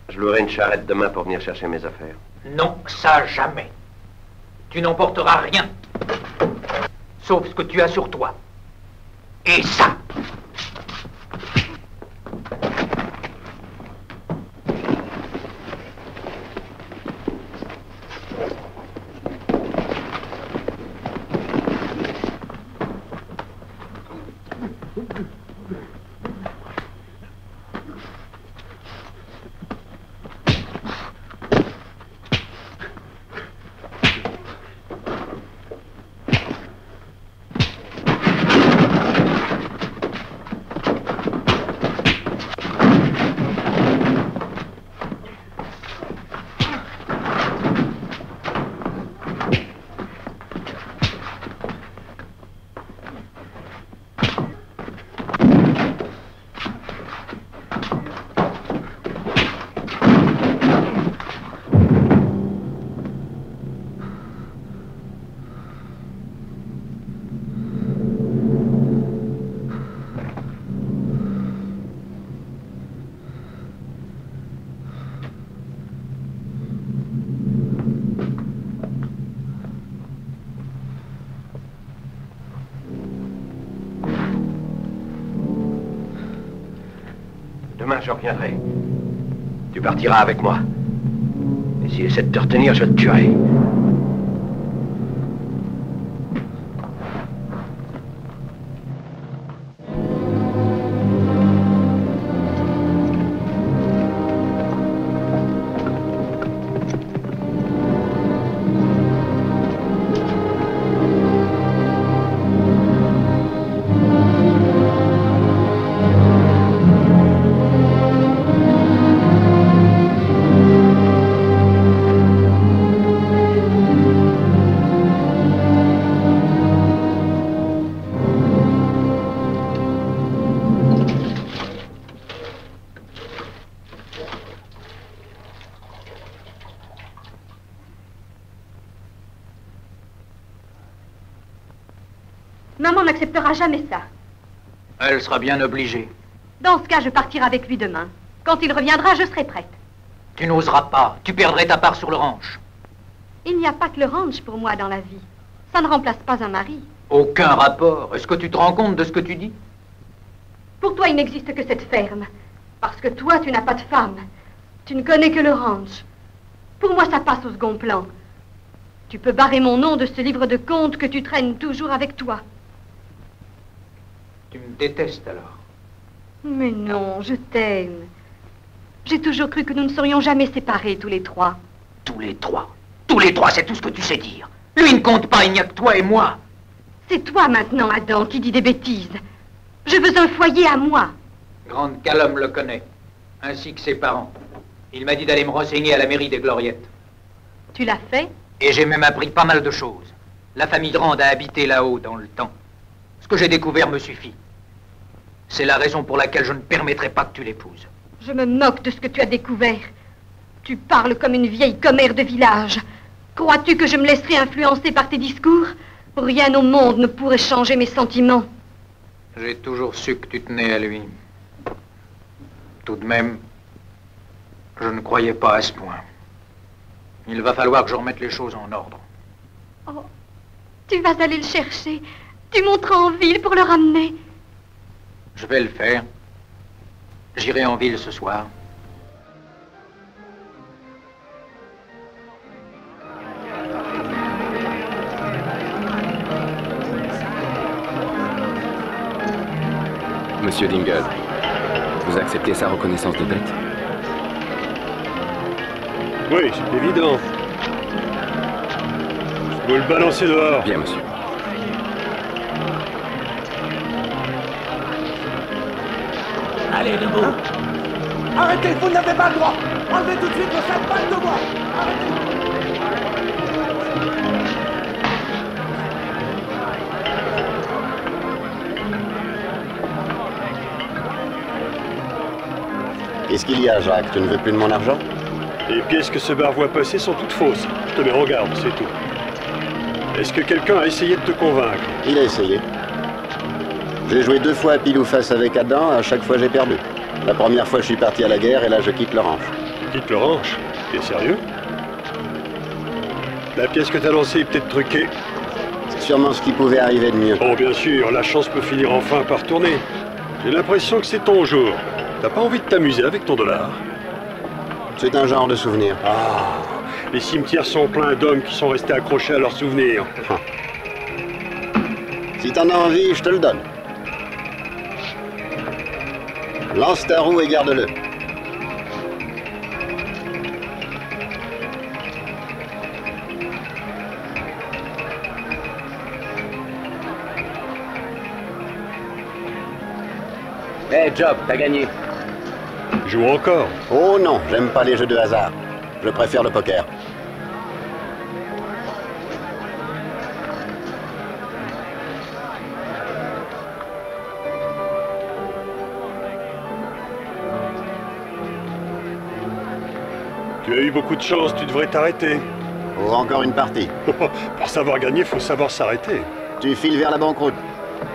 Je louerai une charrette demain pour venir chercher mes affaires. Non, ça jamais. Tu n'emporteras rien. Sauf ce que tu as sur toi. Et ça. Demain, je reviendrai. Tu partiras avec moi. Et s'il essaie de te retenir, je te tuerai. Maman n'acceptera jamais ça. Elle sera bien obligée. Dans ce cas, je partirai avec lui demain. Quand il reviendra, je serai prête. Tu n'oseras pas. Tu perdrais ta part sur le ranch. Il n'y a pas que le ranch pour moi dans la vie. Ça ne remplace pas un mari. Aucun rapport. Est-ce que tu te rends compte de ce que tu dis? Pour toi, il n'existe que cette ferme. Parce que toi, tu n'as pas de femme. Tu ne connais que le ranch. Pour moi, ça passe au second plan. Tu peux barrer mon nom de ce livre de contes que tu traînes toujours avec toi. Tu me détestes alors? Mais non, je t'aime. J'ai toujours cru que nous ne serions jamais séparés, tous les trois. Tous les trois? Tous les trois, c'est tout ce que tu sais dire. Lui ne compte pas, il n'y a que toi et moi. C'est toi maintenant, Adam, qui dis des bêtises. Je veux un foyer à moi. Grande Callum le connaît, ainsi que ses parents. Il m'a dit d'aller me renseigner à la mairie des Gloriettes. Tu l'as fait? Et j'ai même appris pas mal de choses. La famille Grande a habité là-haut dans le temps. Ce que j'ai découvert me suffit. C'est la raison pour laquelle je ne permettrai pas que tu l'épouses. Je me moque de ce que tu as découvert. Tu parles comme une vieille commère de village. Crois-tu que je me laisserai influencer par tes discours? Rien au monde ne pourrait changer mes sentiments. J'ai toujours su que tu tenais à lui. Tout de même, je ne croyais pas à ce point. Il va falloir que je remette les choses en ordre. Oh, tu vas aller le chercher. Tu monteras en ville pour le ramener. Je vais le faire. J'irai en ville ce soir. Monsieur Dingle, vous acceptez sa reconnaissance de dette? Oui, c'est évident. Vous le balancez dehors. Bien, monsieur. Allez, debout. Arrêtez, vous n'avez pas le droit. Enlevez tout de suite vos sacs balles de moi. Arrêtez. Qu'est-ce qu'il y a, Jacques? Tu ne veux plus de mon argent? Les pièces que ce bar voit passer sont toutes fausses. Je te mets en garde, c'est tout. Est-ce que quelqu'un a essayé de te convaincre? Il a essayé. J'ai joué 2 fois à pile ou face avec Adam, à chaque fois j'ai perdu. La première fois je suis parti à la guerre et là je quitte le ranch. Quitte le ranch? T'es sérieux? La pièce que t'as lancée est peut-être truquée. C'est sûrement ce qui pouvait arriver de mieux. Oh bien sûr, la chance peut finir enfin par tourner. J'ai l'impression que c'est ton jour. T'as pas envie de t'amuser avec ton dollar? C'est un genre de souvenir. Ah, les cimetières sont pleins d'hommes qui sont restés accrochés à leurs souvenirs. Si t'en as envie, je te le donne. Lance ta roue et garde-le. Hey, Job, t'as gagné. Joue encore? Oh non, j'aime pas les jeux de hasard. Je préfère le poker. Tu as eu beaucoup de chance, tu devrais t'arrêter. Oh, encore une partie. Pour savoir gagner, faut savoir s'arrêter. Tu files vers la banqueroute.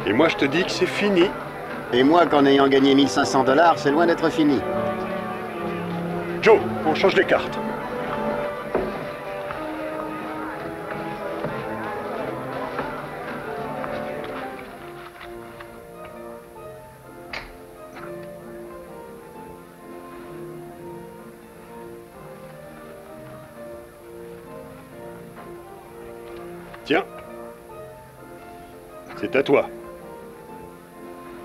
Et moi, je te dis que c'est fini. Et moi, qu'en ayant gagné 1500 $, c'est loin d'être fini. Joe, on change les cartes. Tiens. C'est à toi.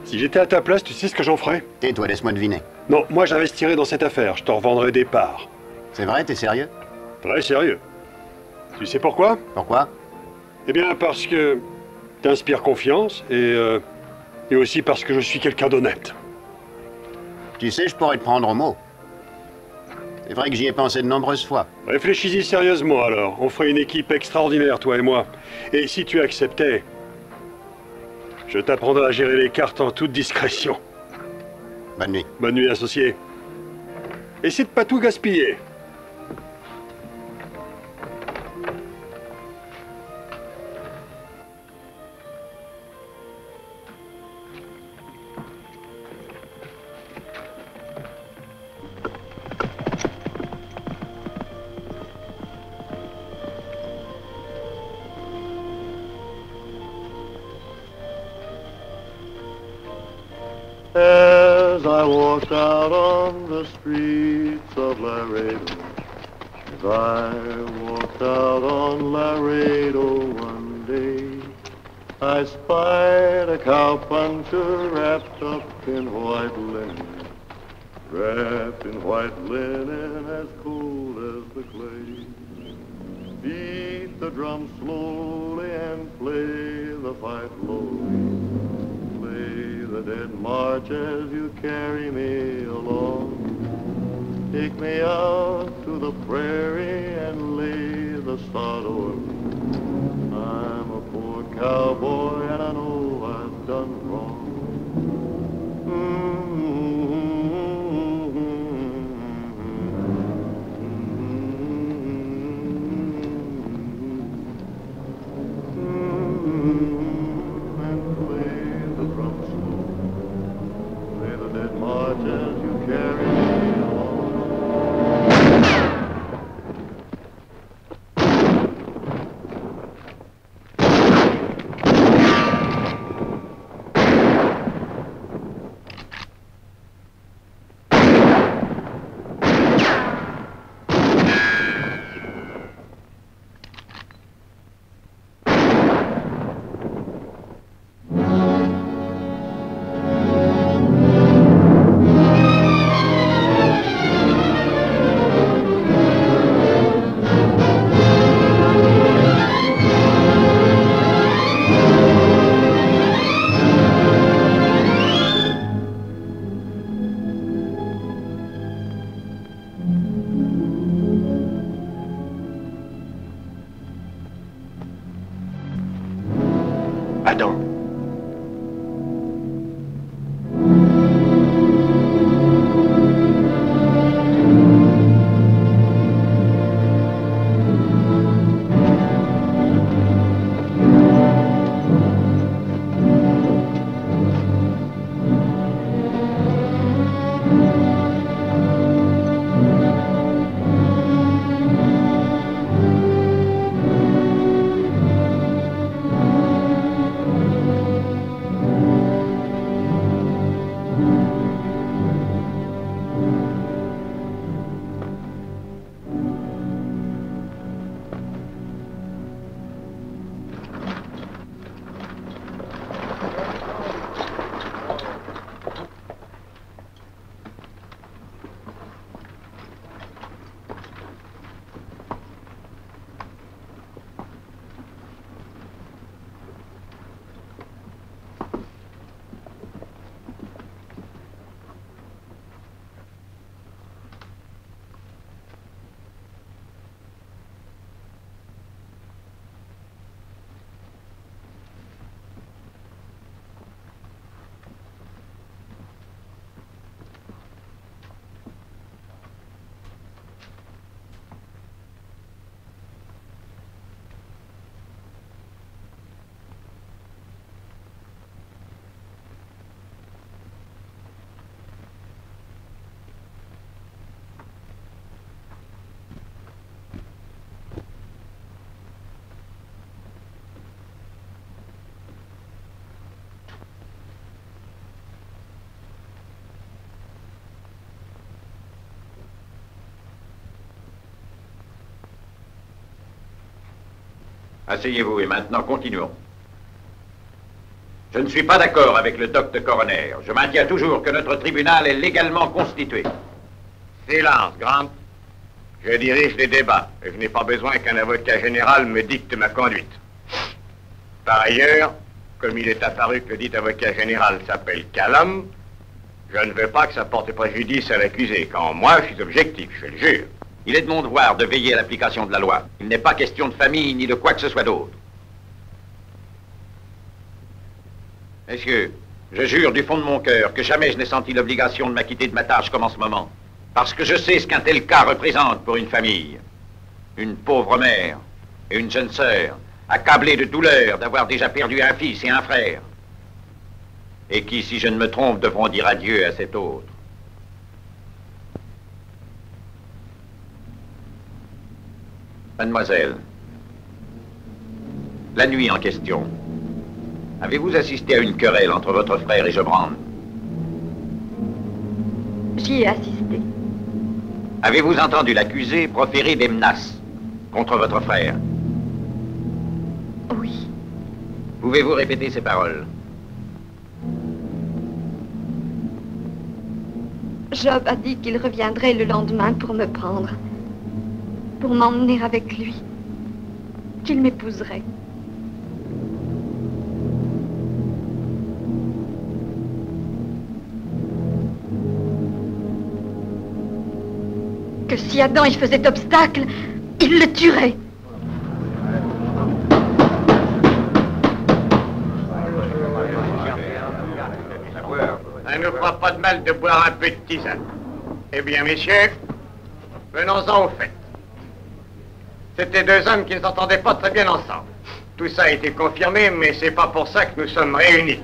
Si j'étais à ta place, tu sais ce que j'en ferais? Tais-toi, laisse-moi deviner. Non, moi j'investirais dans cette affaire, je t'en revendrais des parts. C'est vrai, t'es sérieux? Très sérieux. Tu sais pourquoi? Pourquoi? Eh bien, parce que t'inspires confiance et aussi parce que je suis quelqu'un d'honnête. Tu sais, je pourrais te prendre au mot. C'est vrai que j'y ai pensé de nombreuses fois. Réfléchis-y sérieusement alors. On ferait une équipe extraordinaire, toi et moi. Et si tu acceptais, je t'apprendrai à gérer les cartes en toute discrétion. Bonne nuit. Bonne nuit, associé. Essaie de pas tout gaspiller. As I walked out on the streets of Laredo, as I walked out on Laredo one day, I spied a cowpuncher wrapped up in white linen, wrapped in white linen as cold as the clay. Beat the drum slowly and play the fife lowly. Play the dead march as you carry me along. Take me out to the prairie and lay the sod o'er me. I'm a poor cowboy and I know I've done wrong. Adam. Asseyez-vous et maintenant continuons. Je ne suis pas d'accord avec le docteur coroner. Je maintiens toujours que notre tribunal est légalement constitué. Silence, Grant. Je dirige les débats et je n'ai pas besoin qu'un avocat général me dicte ma conduite. Par ailleurs, comme il est apparu que le dit avocat général s'appelle Callum, je ne veux pas que ça porte préjudice à l'accusé, quand moi je suis objectif, je le jure. Il est de mon devoir de veiller à l'application de la loi. Il n'est pas question de famille ni de quoi que ce soit d'autre. Messieurs, je jure du fond de mon cœur que jamais je n'ai senti l'obligation de m'acquitter de ma tâche comme en ce moment. Parce que je sais ce qu'un tel cas représente pour une famille. Une pauvre mère et une jeune sœur, accablées de douleur d'avoir déjà perdu un fils et un frère. Et qui, si je ne me trompe, devront dire adieu à cet autre. Mademoiselle, la nuit en question, avez-vous assisté à une querelle entre votre frère et Gebrand? J'y ai assisté. Avez-vous entendu l'accusé proférer des menaces contre votre frère? Oui. Pouvez-vous répéter ces paroles? Job a dit qu'il reviendrait le lendemain pour me prendre, pour m'emmener avec lui, qu'il m'épouserait. Que si Adam y faisait obstacle, il le tuerait. Ça ne fera pas de mal de boire un peu de tisane. Eh bien, messieurs, venons-en au fait. C'était deux hommes qui ne s'entendaient pas très bien ensemble. Tout ça a été confirmé, mais c'est pas pour ça que nous sommes réunis.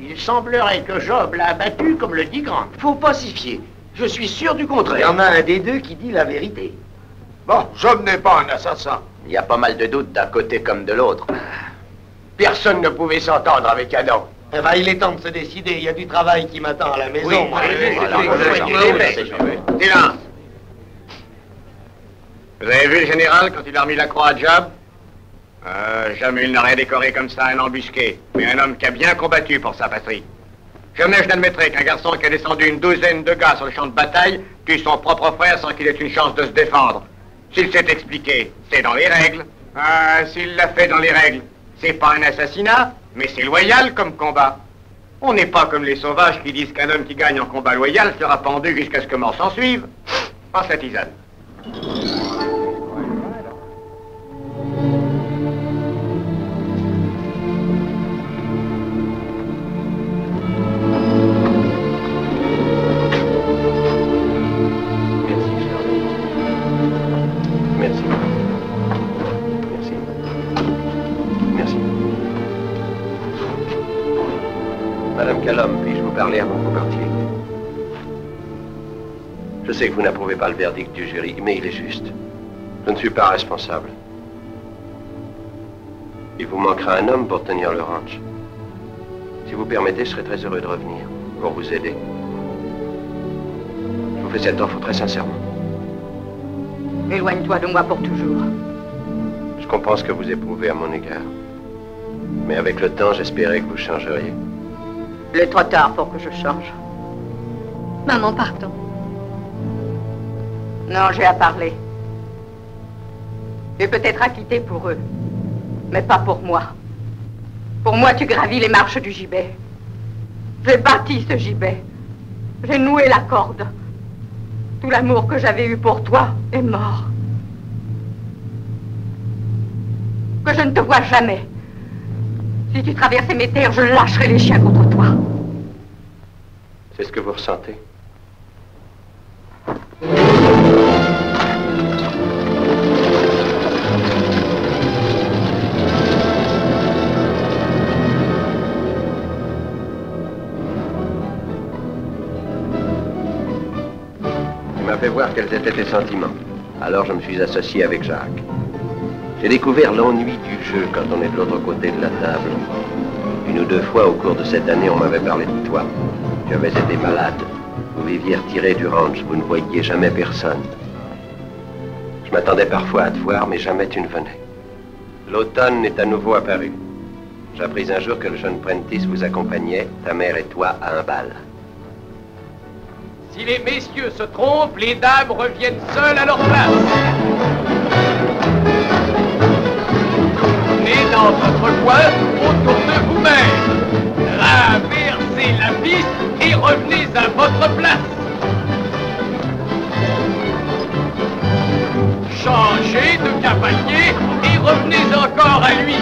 Il semblerait que Job l'a abattu, comme le dit Grant. Faut pas s'y fier. Je suis sûr du contraire. Il y en a un des deux qui dit la vérité. Bon, Job n'est pas un assassin. Il y a pas mal de doutes d'un côté comme de l'autre. Personne ne pouvait s'entendre avec Adam. Eh ben, il est temps de se décider. Il y a du travail qui m'attend à la maison. Silence. Vous avez vu le général quand il a remis la croix à Job? Jamais il n'aurait décoré comme ça un embusqué, mais un homme qui a bien combattu pour sa patrie. Jamais je n'admettrai qu'un garçon qui a descendu une douzaine de gars sur le champ de bataille tue son propre frère sans qu'il ait une chance de se défendre. S'il s'est expliqué, c'est dans les règles. S'il l'a fait dans les règles, c'est pas un assassinat, mais c'est loyal comme combat. On n'est pas comme les sauvages qui disent qu'un homme qui gagne en combat loyal sera pendu jusqu'à ce que mort s'en suive. Passe la tisane. Madame Callum, puis-je vous parler avant que vous partiez? Je sais que vous n'approuvez pas le verdict du jury, mais il est juste. Je ne suis pas responsable. Il vous manquera un homme pour tenir le ranch. Si vous permettez, je serai très heureux de revenir pour vous aider. Je vous fais cette offre très sincèrement. Éloigne-toi de moi pour toujours. Je comprends ce que vous éprouvez à mon égard. Mais avec le temps, j'espérais que vous changeriez. Il est trop tard pour que je change. Maman, partons. Non, j'ai à parler. Et peut-être à quitter pour eux. Mais pas pour moi. Pour moi, tu gravis les marches du gibet. J'ai bâti ce gibet. J'ai noué la corde. Tout l'amour que j'avais eu pour toi est mort. Que je ne te vois jamais. Si tu traversais mes terres, je lâcherai les chiens contre toi. C'est ce que vous ressentez? Il m'a fait voir quels étaient tes sentiments. Alors je me suis associé avec Jacques. J'ai découvert l'ennui du jeu quand on est de l'autre côté de la table. Une ou deux fois au cours de cette année, on m'avait parlé de toi. Tu avais été malade. Vous viviez retiré du ranch. Vous ne voyiez jamais personne. Je m'attendais parfois à te voir, mais jamais tu ne venais. L'automne est à nouveau apparu. J'appris un jour que le jeune Prentice vous accompagnait, ta mère et toi, à un bal. Si les messieurs se trompent, les dames reviennent seules à leur place. Tournez dans votre coin autour de vous-même. Traversez la piste et revenez à votre place. Changez de cavalier et revenez encore à lui.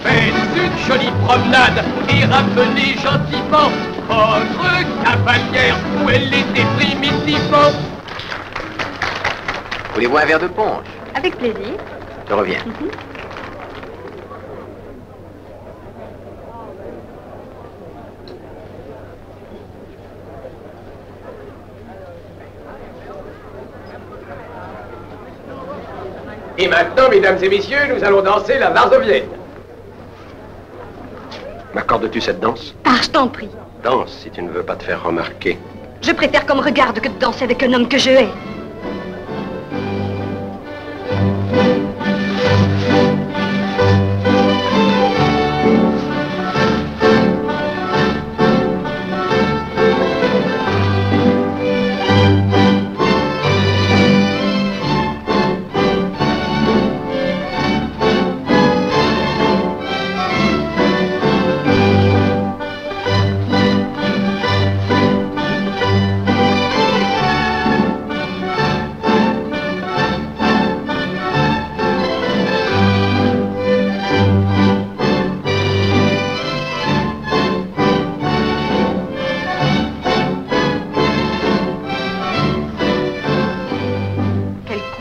Faites une jolie promenade et ramenez gentiment votre cavalière où elle était primitivement. Voulez-vous un verre de punch? Avec plaisir. Je reviens. Et maintenant, mesdames et messieurs, nous allons danser la varsovienne. M'accordes-tu cette danse? Pars, je t'en prie. Danse, si tu ne veux pas te faire remarquer. Je préfère qu'on me regarde que de danser avec un homme que je hais.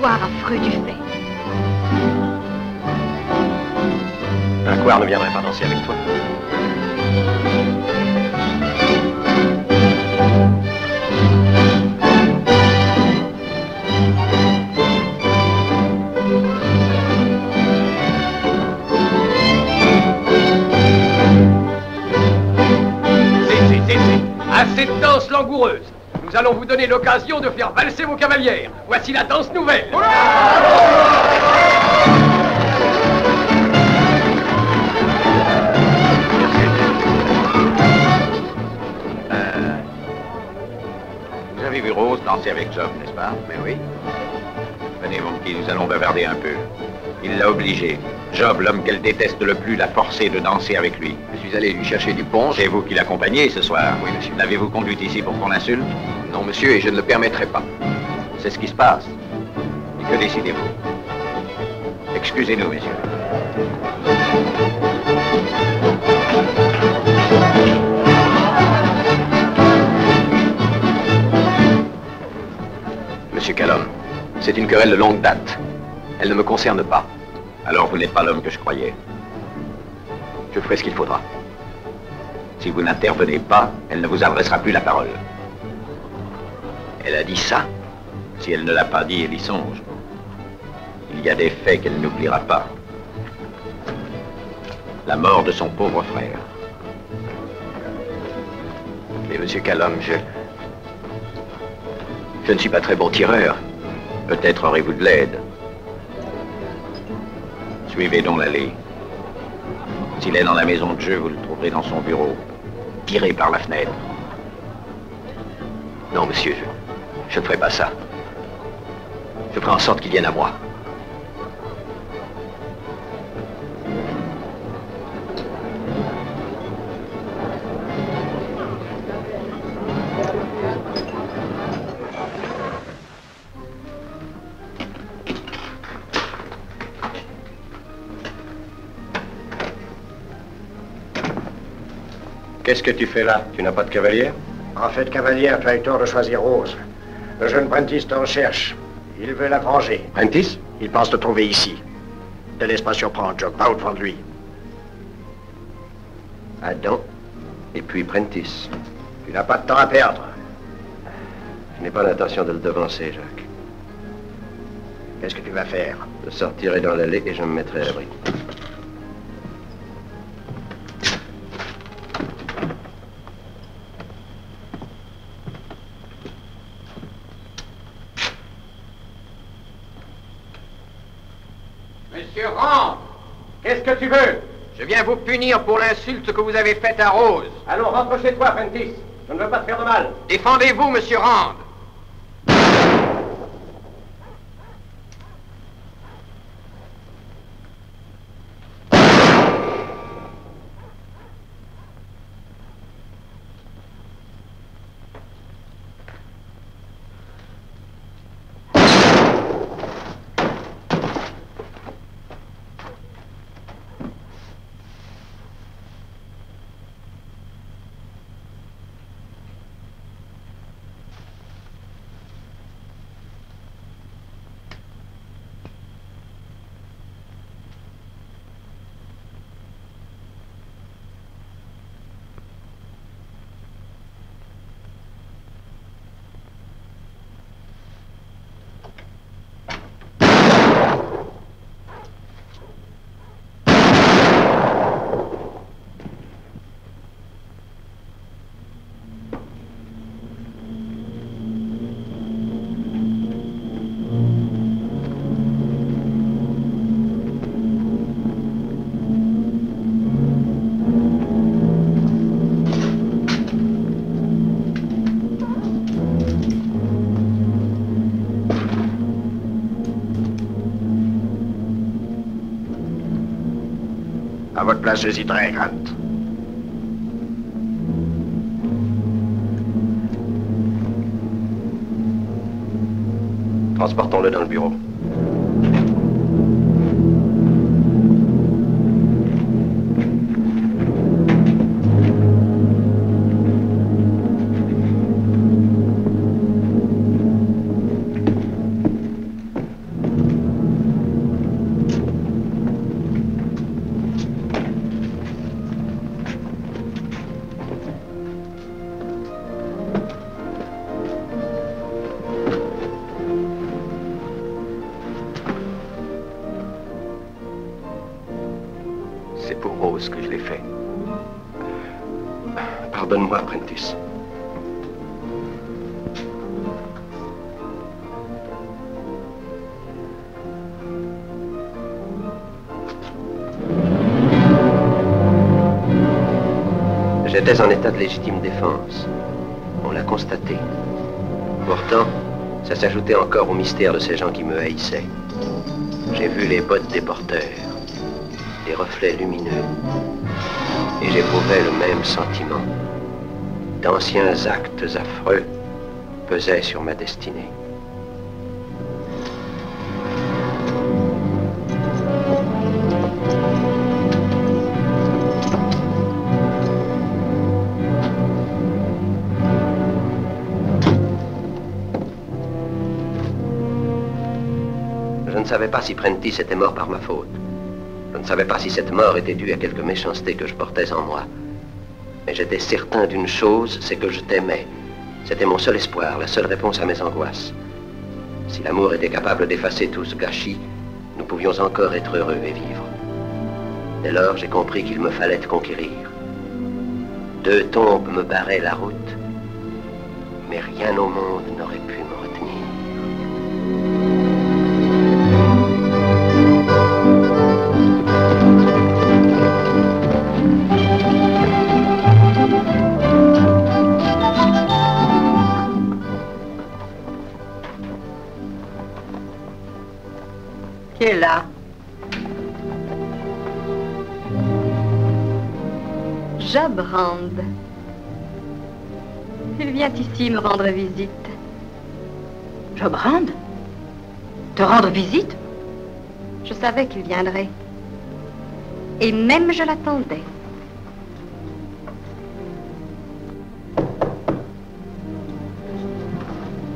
Affreux du fait. Un couard ne viendrait pas danser avec toi. Assez de danse langoureuse. Nous allons vous donner l'occasion de faire valser vos cavalières. Voici la danse nouvelle. Vous avez vu Rose danser avec Job, n'est-ce pas? Mais oui. Venez, mon petit, nous allons bavarder un peu. Il l'a obligé. Job, l'homme qu'elle déteste le plus, l'a forcé de danser avec lui. Je suis allé lui chercher du punch. C'est vous qui l'accompagnez ce soir? Oui, monsieur. L'avez-vous conduite ici pour qu'on l'insulte? Non, monsieur, et je ne le permettrai pas. C'est ce qui se passe. Et que décidez-vous? Excusez-nous, messieurs. Monsieur Callum, c'est une querelle de longue date. Elle ne me concerne pas. Alors vous n'êtes pas l'homme que je croyais. Je ferai ce qu'il faudra. Si vous n'intervenez pas, elle ne vous adressera plus la parole. Elle a dit ça? Si elle ne l'a pas dit, elle y songe. Il y a des faits qu'elle n'oubliera pas. La mort de son pauvre frère. Mais monsieur Callum, je ne suis pas très bon tireur. Peut-être aurez-vous de l'aide. Suivez donc l'allée. S'il est dans la maison de jeu, vous le trouverez dans son bureau. Tirez par la fenêtre. Non, monsieur, je ne ferai pas ça. Je ferai en sorte qu'il vienne à moi. Qu'est-ce que tu fais là? Tu n'as pas de cavalière? En fait, cavalière, tu as eu tort de choisir Rose. Le jeune Prentice te recherche. Il veut la venger. Prentice? Il pense te trouver ici. Ne te laisse pas surprendre, Job. Va au-devant de lui. Adam et puis Prentice. Tu n'as pas de temps à perdre. Je n'ai pas l'intention de le devancer, Jacques. Qu'est-ce que tu vas faire? Je sortirai dans l'allée et je me mettrai à l'abri. Monsieur Rand, qu'est-ce que tu veux? Je viens vous punir pour l'insulte que vous avez faite à Rose. Allons, rentre chez toi, Prentice. Je ne veux pas te faire de mal. Défendez-vous, monsieur Rand. À votre place, j'hésiterais, Grant. Transportons-le dans le bureau. C'est pour Rose que je l'ai fait. Pardonne-moi, Prentice. J'étais en état de légitime défense. On l'a constaté. Pourtant, ça s'ajoutait encore au mystère de ces gens qui me haïssaient. J'ai vu les bottes des porteurs, des reflets lumineux, et j'éprouvais le même sentiment. D'anciens actes affreux pesaient sur ma destinée. Je ne savais pas si Prentice était mort par ma faute. Je ne savais pas si cette mort était due à quelque méchanceté que je portais en moi. Mais j'étais certain d'une chose, c'est que je t'aimais. C'était mon seul espoir, la seule réponse à mes angoisses. Si l'amour était capable d'effacer tout ce gâchis, nous pouvions encore être heureux et vivre. Dès lors, j'ai compris qu'il me fallait te conquérir. 2 tombes me barraient la route, mais rien au monde n'aurait pu me retenir. Qui est là? Job Rand. Il vient ici me rendre visite. Job Rand? Te rendre visite? Je savais qu'il viendrait. Et même je l'attendais.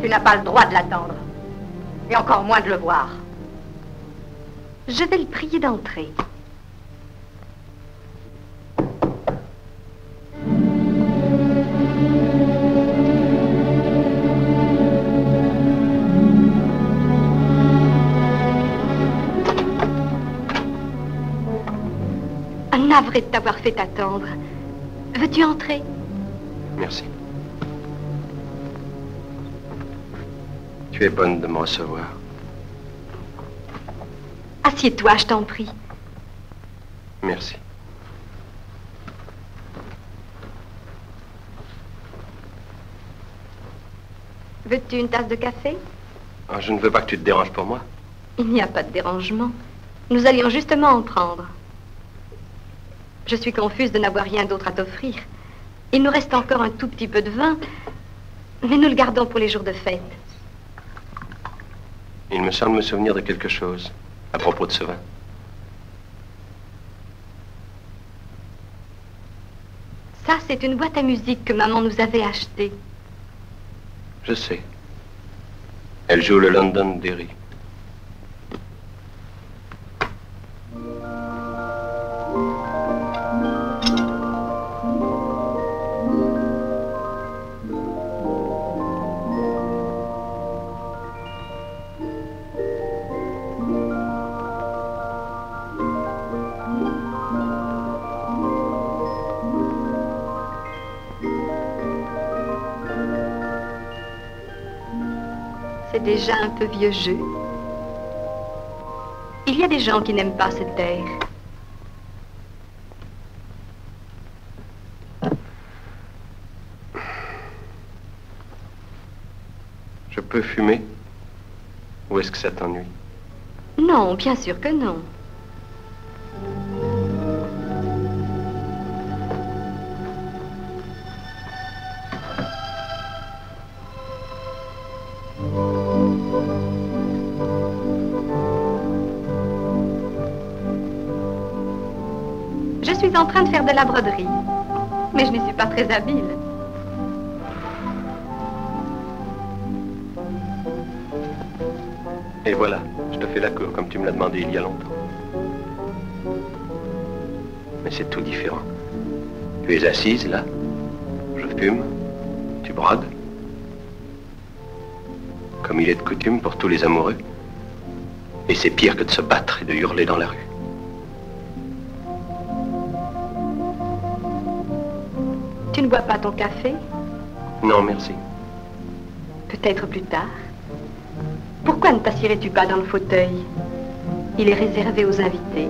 Tu n'as pas le droit de l'attendre. Et encore moins de le voir. Je vais le prier d'entrer. Navré de t'avoir fait attendre. Veux-tu entrer? Merci. Tu es bonne de me recevoir. Assieds-toi, je t'en prie. Merci. Veux-tu une tasse de café? Ah, je ne veux pas que tu te déranges pour moi. Il n'y a pas de dérangement. Nous allions justement en prendre. Je suis confuse de n'avoir rien d'autre à t'offrir. Il nous reste encore un tout petit peu de vin, mais nous le gardons pour les jours de fête. Il me semble me souvenir de quelque chose à propos de ce vin. Ça, c'est une boîte à musique que maman nous avait achetée. Je sais. Elle joue le Londonderry. C'est déjà un peu vieux jeu. Il y a des gens qui n'aiment pas cette terre. Je peux fumer? Ou est-ce que ça t'ennuie? Non, bien sûr que non. Je suis en train de faire de la broderie, mais je n'y suis pas très habile. Et voilà, je te fais la cour comme tu me l'as demandé il y a longtemps. Mais c'est tout différent. Tu es assise là, je fume, tu brodes. Comme il est de coutume pour tous les amoureux. Et c'est pire que de se battre et de hurler dans la rue. Tu ne bois pas ton café? Non, merci. Peut-être plus tard. Pourquoi ne t'assirais-tu pas dans le fauteuil? Il est réservé aux invités.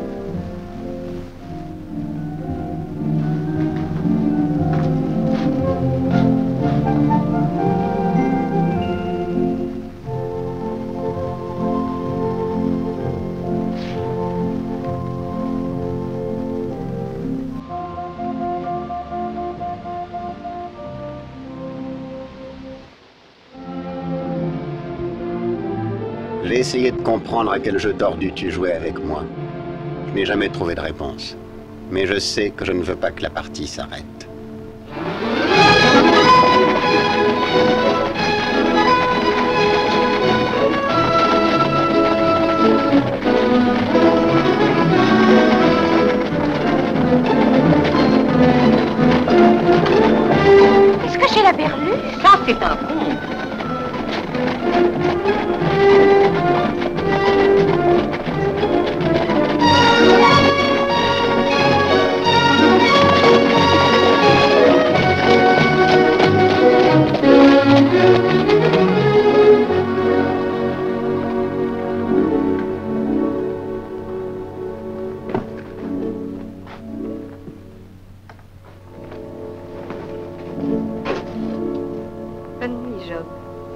J'ai essayé de comprendre à quel jeu tordu tu jouais avec moi. Je n'ai jamais trouvé de réponse. Mais je sais que je ne veux pas que la partie s'arrête. Est-ce que j'ai la berlue? Ça, c'est un conte.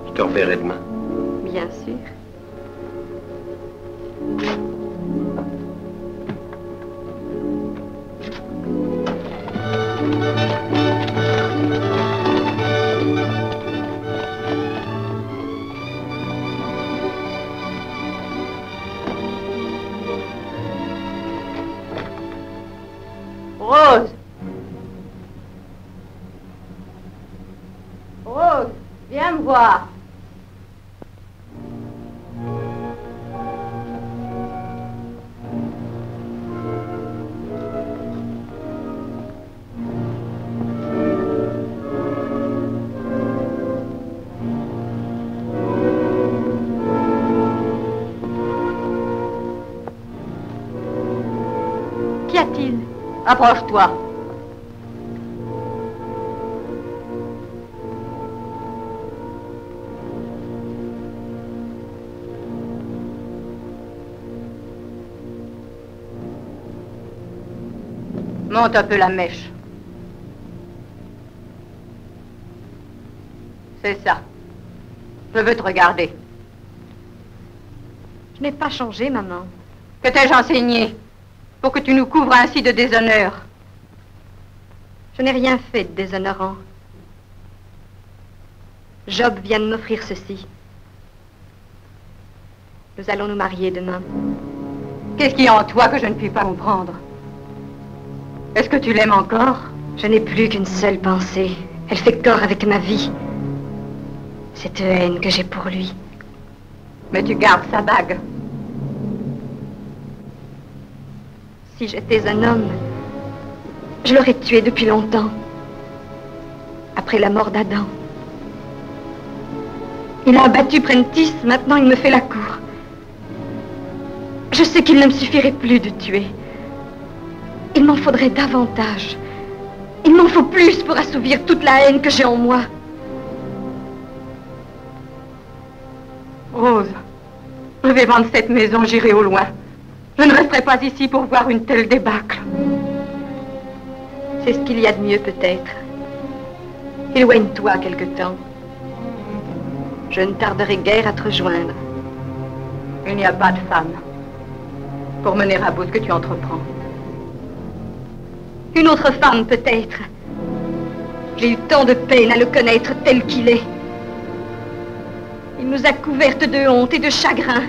Je te reverrai demain. Bien sûr. Rose. Rose, viens me voir. Qu'y a-t-il? Approche-toi. Monte un peu la mèche. C'est ça. Je veux te regarder. Je n'ai pas changé, maman. Que t'ai-je enseigné pour que tu nous couvres ainsi de déshonneur? Je n'ai rien fait de déshonorant. Job vient de m'offrir ceci. Nous allons nous marier demain. Qu'est-ce qu'il y a en toi que je ne puis pas comprendre? Est-ce que tu l'aimes encore? Je n'ai plus qu'une seule pensée. Elle fait corps avec ma vie. Cette haine que j'ai pour lui. Mais tu gardes sa bague. Si j'étais un homme, je l'aurais tué depuis longtemps. Après la mort d'Adam. Il a abattu Prentice, maintenant il me fait la cour. Je sais qu'il ne me suffirait plus de tuer. Il m'en faudrait davantage. Il m'en faut plus pour assouvir toute la haine que j'ai en moi. Rose, je vais vendre cette maison, j'irai au loin. Je ne resterai pas ici pour voir une telle débâcle. C'est ce qu'il y a de mieux peut-être. Éloigne-toi quelque temps. Je ne tarderai guère à te rejoindre. Il n'y a pas de femme pour mener à bout ce que tu entreprends. Une autre femme peut-être. J'ai eu tant de peine à le connaître tel qu'il est. Il nous a couvertes de honte et de chagrin.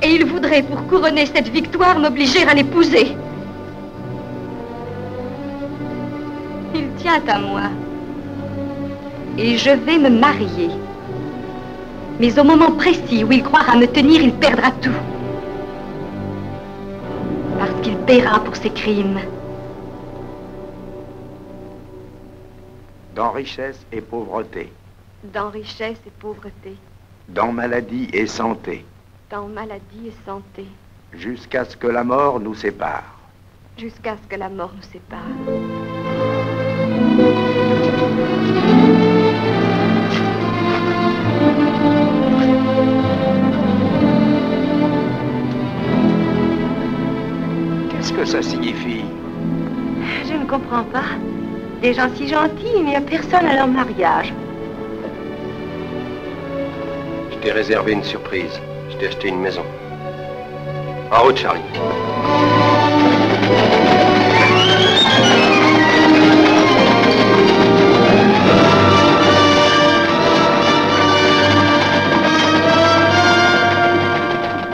Et il voudrait, pour couronner cette victoire, m'obliger à l'épouser. tient à moi. Et je vais me marier. Mais au moment précis où il croira me tenir, il perdra tout. Parce qu'il paiera pour ses crimes. Dans richesse et pauvreté. Dans richesse et pauvreté. Dans maladie et santé. Dans maladie et santé. Jusqu'à ce que la mort nous sépare. Jusqu'à ce que la mort nous sépare. Qu'est-ce que ça signifie? Je ne comprends pas. Des gens si gentils, il n'y a personne à leur mariage. Je t'ai réservé une surprise. Je t'ai acheté une maison. En route, Charlie.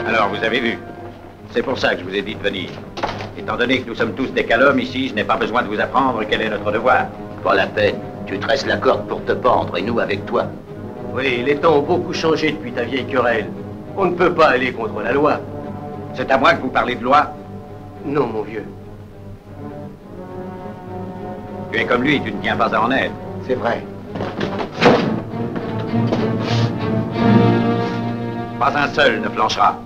Alors, vous avez vu. C'est pour ça que je vous ai dit de venir. Étant donné que nous sommes tous des calommes ici, je n'ai pas besoin de vous apprendre quel est notre devoir. Pas la peine. Tu tresses la corde pour te pendre, et nous avec toi. Oui, les temps ont beaucoup changé depuis ta vieille querelle. On ne peut pas aller contre la loi. C'est à moi que vous parlez de loi? Non, mon vieux. Tu es comme lui, tu ne tiens pas en aide. C'est vrai. Pas un seul ne flanchera.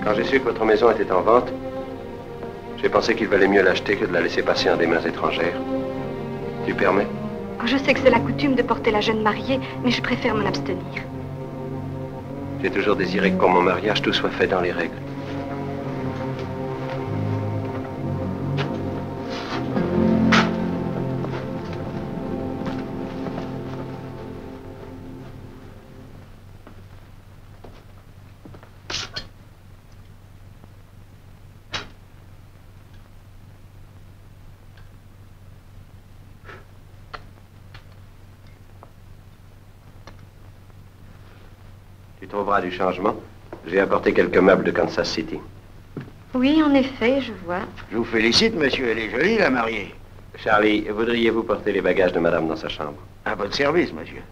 Quand j'ai su que votre maison était en vente, j'ai pensé qu'il valait mieux l'acheter que de la laisser passer en des mains étrangères. Tu permets? Oh, je sais que c'est la coutume de porter la jeune mariée, mais je préfère m'en abstenir. J'ai toujours désiré que pour mon mariage, tout soit fait dans les règles. Tu trouveras du changement. J'ai apporté quelques meubles de Kansas City. Oui, en effet, je vois. Je vous félicite, monsieur. Elle est jolie, la mariée. Charlie, voudriez-vous porter les bagages de madame dans sa chambre? À votre service, monsieur.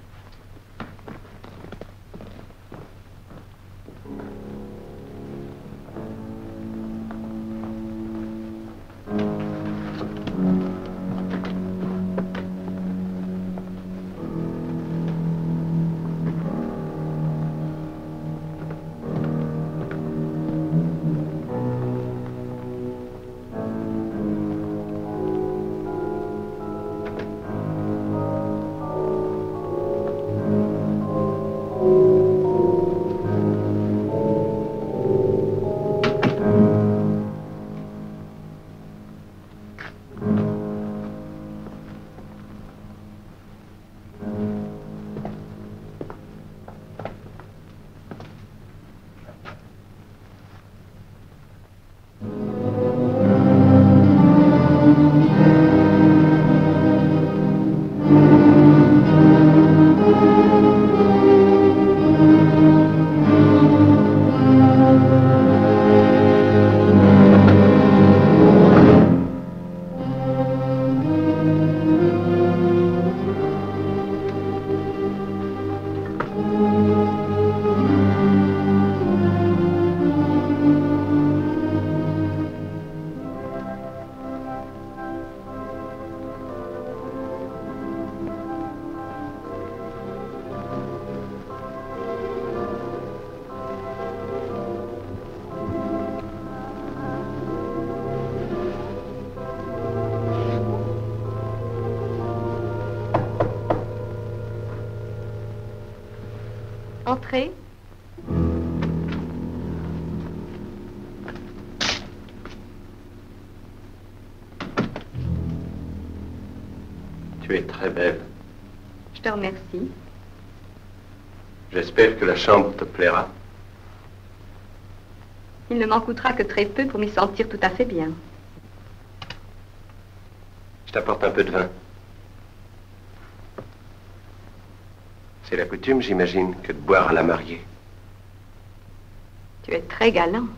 Entrez. Tu es très belle. Je te remercie. J'espère que la chambre te plaira. Il ne m'en coûtera que très peu pour m'y sentir tout à fait bien. Je t'apporte un peu de vin. C'est la coutume, j'imagine, que de boire à la mariée. Tu es très galant.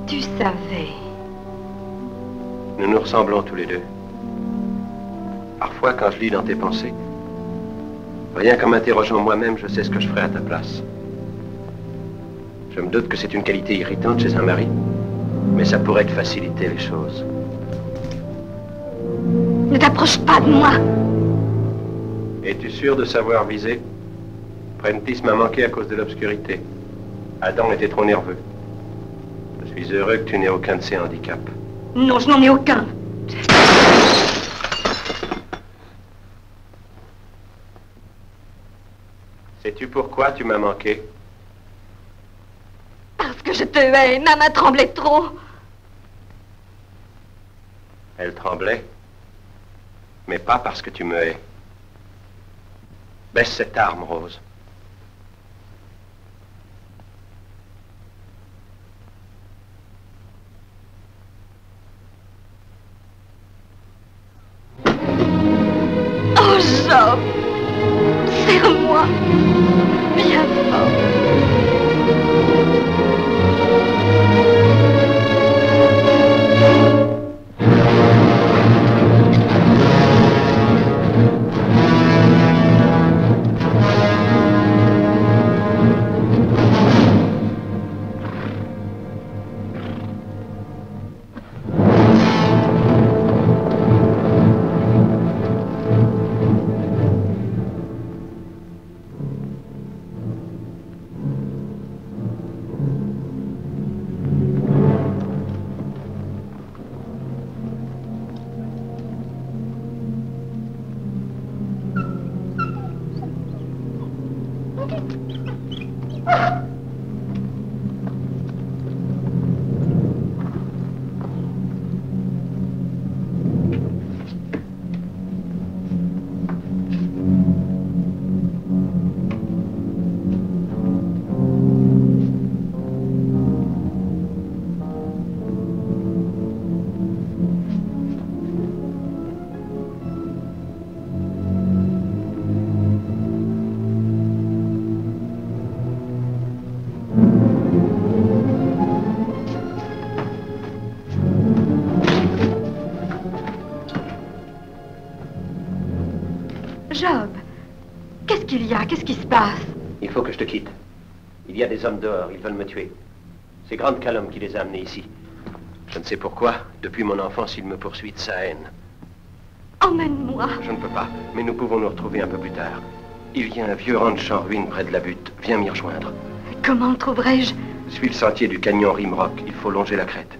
Tu savais. Nous nous ressemblons tous les deux. Parfois, quand je lis dans tes pensées, rien qu'en m'interrogeant moi-même, je sais ce que je ferais à ta place. Je me doute que c'est une qualité irritante chez un mari, mais ça pourrait te faciliter les choses. Ne t'approche pas de moi. Es-tu sûr de savoir viser? Prentice m'a manqué à cause de l'obscurité. Adam était trop nerveux. Je suis heureux que tu n'aies aucun de ces handicaps. Non, je n'en ai aucun. Sais-tu pourquoi tu m'as manqué? Parce que je te hais. Ma main tremblait trop. Elle tremblait, mais pas parce que tu me hais. Baisse cette arme, Rose. Oh, Job, serre-moi bien fort. Job, qu'est-ce qu'il y a? Qu'est-ce qui se passe? Il faut que je te quitte. Il y a des hommes dehors, ils veulent me tuer. C'est Grant Callum qui les a amenés ici. Je ne sais pourquoi, depuis mon enfance, il me poursuit de sa haine. Emmène-moi. Je ne peux pas, mais nous pouvons nous retrouver un peu plus tard. Il y a un vieux ranch en ruine près de la butte. Viens m'y rejoindre. Comment le trouverai-je? Suis le sentier du canyon Rimrock. Il faut longer la crête.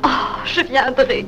Oh, je viendrai.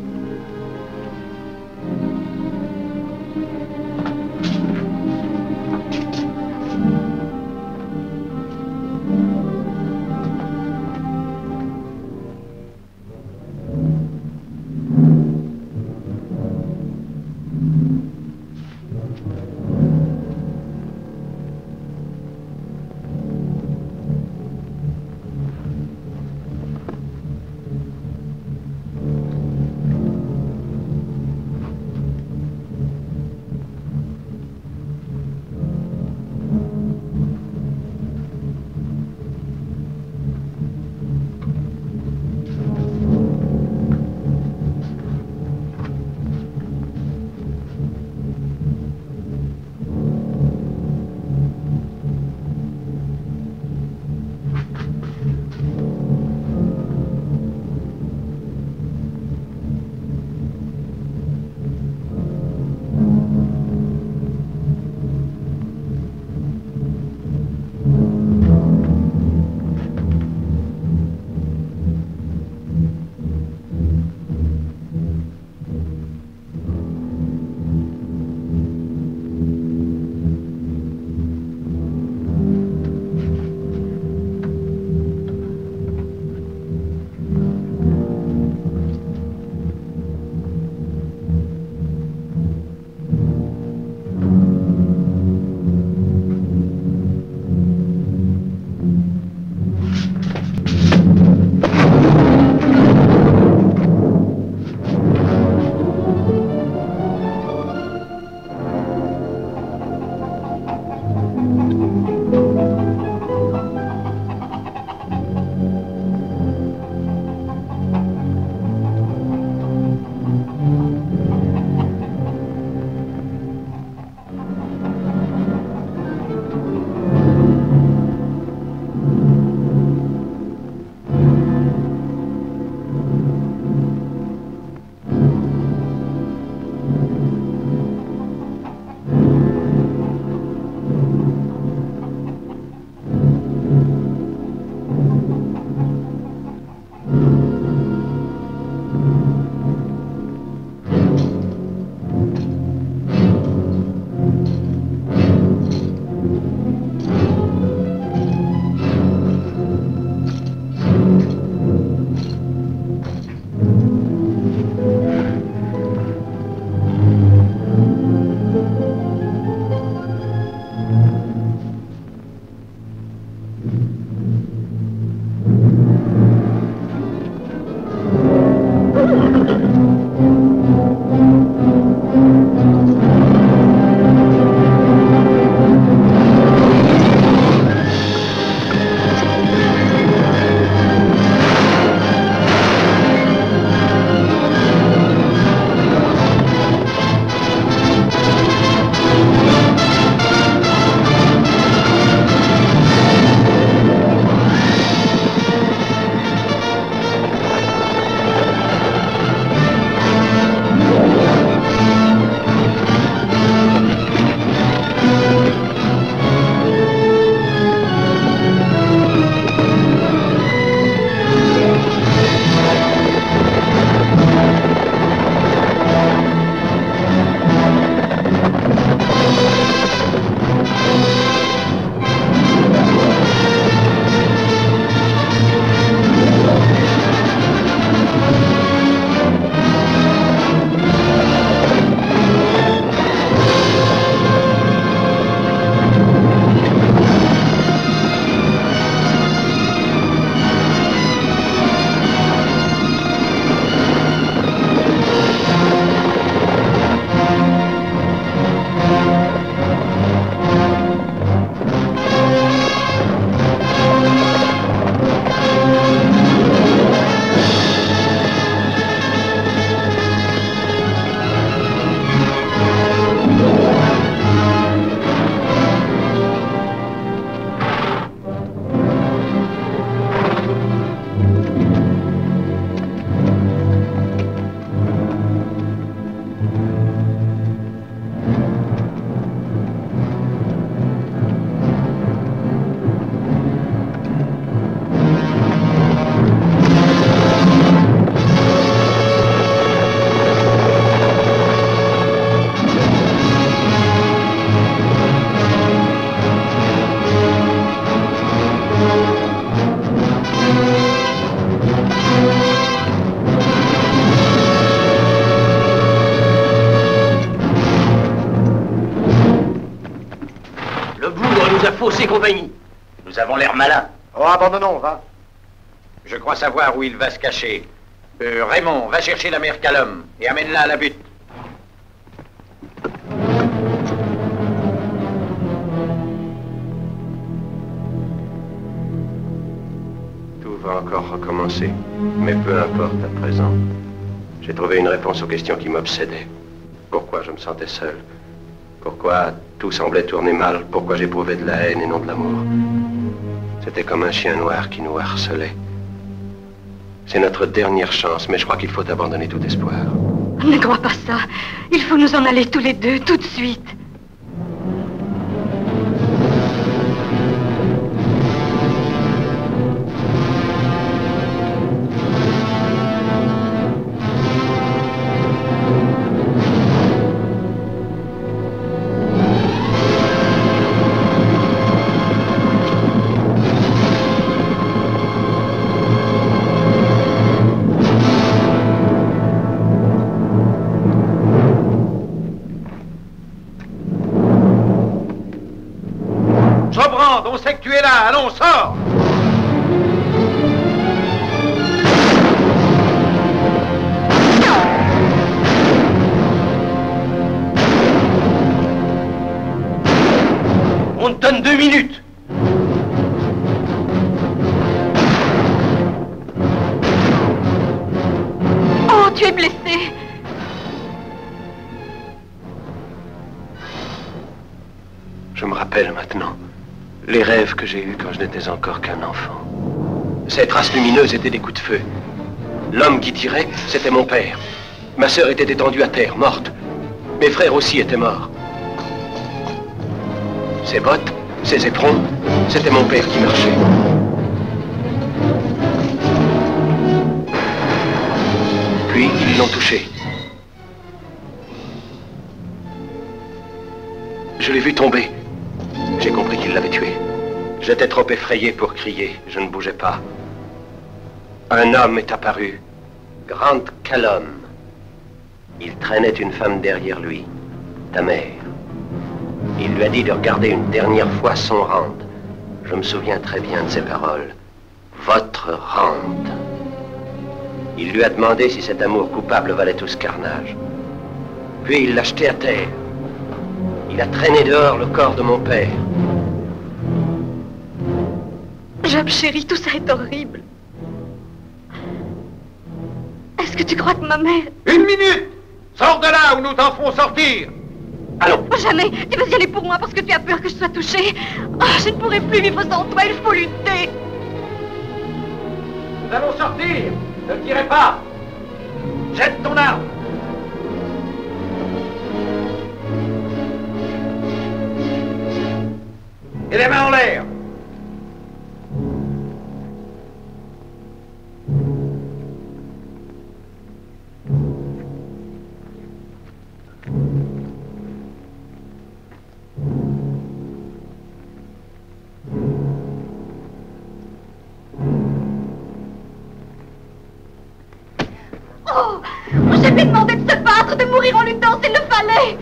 fausse compagnie. Nous avons l'air malins. Oh, abandonnons, va. Je crois savoir où il va se cacher. Raymond, va chercher la mère Callum et amène-la à la butte. Tout va encore recommencer. Mais peu importe à présent. J'ai trouvé une réponse aux questions qui m'obsédaient. Pourquoi je me sentais seul? Pourquoi tout semblait tourner mal? Pourquoi j'éprouvais de la haine et non de l'amour? C'était comme un chien noir qui nous harcelait. C'est notre dernière chance, mais je crois qu'il faut abandonner tout espoir. Ne crois pas ça. Il faut nous en aller tous les deux, tout de suite. On sait que tu es là, allons, sors! On te donne 2 minutes. Oh, tu es blessé. Je me rappelle maintenant les rêves que j'ai eus quand je n'étais encore qu'un enfant. Ces traces lumineuses étaient des coups de feu. L'homme qui tirait, c'était mon père. Ma sœur était étendue à terre, morte. Mes frères aussi étaient morts. Ces bottes, ces éperons, c'était mon père qui marchait. Puis, ils l'ont touché. Je l'ai vu tomber. J'ai compris qu'il l'avait tué. J'étais trop effrayé pour crier. Je ne bougeais pas. Un homme est apparu. Grant Callum. Il traînait une femme derrière lui. Ta mère. Il lui a dit de regarder une dernière fois son Rand. Je me souviens très bien de ces paroles. Votre Rand. Il lui a demandé si cet amour coupable valait tout ce carnage. Puis il l'a jeté à terre. Il a traîné dehors le corps de mon père. Job, chérie, tout ça est horrible. Est-ce que tu crois que ma mère... 1 minute! Sors de là ou nous t'en ferons sortir! Allons! Jamais! Tu vas y aller pour moi parce que tu as peur que je sois touchée. Oh, je ne pourrai plus vivre sans toi, il faut lutter. Nous allons sortir! Ne tirez pas! Jette ton arme! Et les mains en l'air! Oh! J'ai lui demandé de se battre, de mourir en luttant s'il le fallait!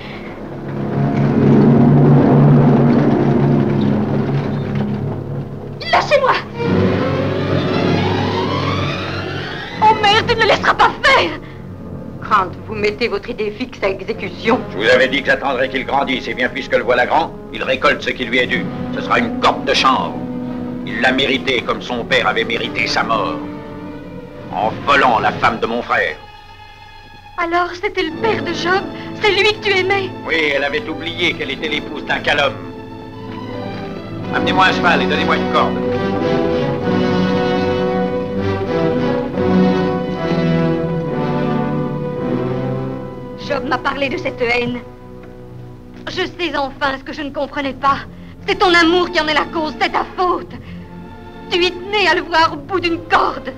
Lâchez-moi! Oh merde, tu ne le laisseras pas faire! Grant, vous mettez votre idée fixe à exécution. Je vous avais dit que j'attendrais qu'il grandisse, et bien puisque le voilà grand, il récolte ce qui lui est dû. Ce sera une corde de chanvre. Il l'a mérité comme son père avait mérité sa mort. En volant la femme de mon frère. Alors, c'était le père de Job? C'est lui que tu aimais? Oui, elle avait oublié qu'elle était l'épouse d'un Callum. Amenez-moi un cheval et donnez-moi une corde. Job m'a parlé de cette haine. Je sais enfin ce que je ne comprenais pas. C'est ton amour qui en est la cause, c'est ta faute. Tu y tenais à le voir au bout d'une corde.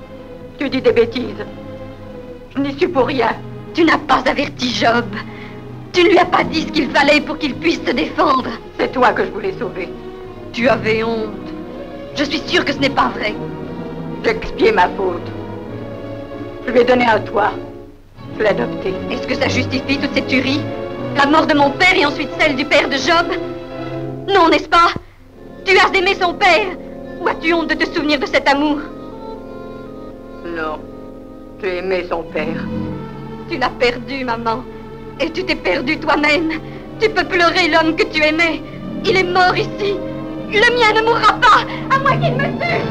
Tu dis des bêtises. Je n'y suis pour rien. Tu n'as pas averti Job. Tu ne lui as pas dit ce qu'il fallait pour qu'il puisse te défendre. C'est toi que je voulais sauver. Tu avais honte. Je suis sûre que ce n'est pas vrai. J'ai expié ma faute. Je lui ai donné un toit. Je l'ai adopté. Est-ce que ça justifie toute cette tuerie? La mort de mon père et ensuite celle du père de Job? Non, n'est-ce pas? Tu as aimé son père. Ou as-tu honte de te souvenir de cet amour? Non, j'ai aimé son père. Tu l'as perdu, maman. Et tu t'es perdu toi-même. Tu peux pleurer l'homme que tu aimais. Il est mort ici. Le mien ne mourra pas, à moins qu'il me tue.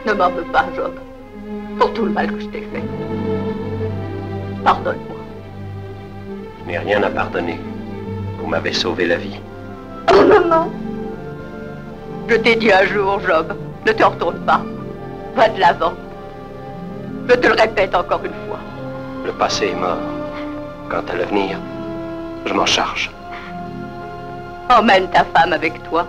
Ne m'en veux pas, Job, pour tout le mal que je t'ai fait. Pardonne-moi. Je n'ai rien à pardonner. Vous m'avez sauvé la vie. Oh, maman! Je t'ai dit un jour, Job, ne te retourne pas. Va de l'avant. Je te le répète encore une fois. Le passé est mort. Quant à l'avenir, je m'en charge. Emmène ta femme avec toi.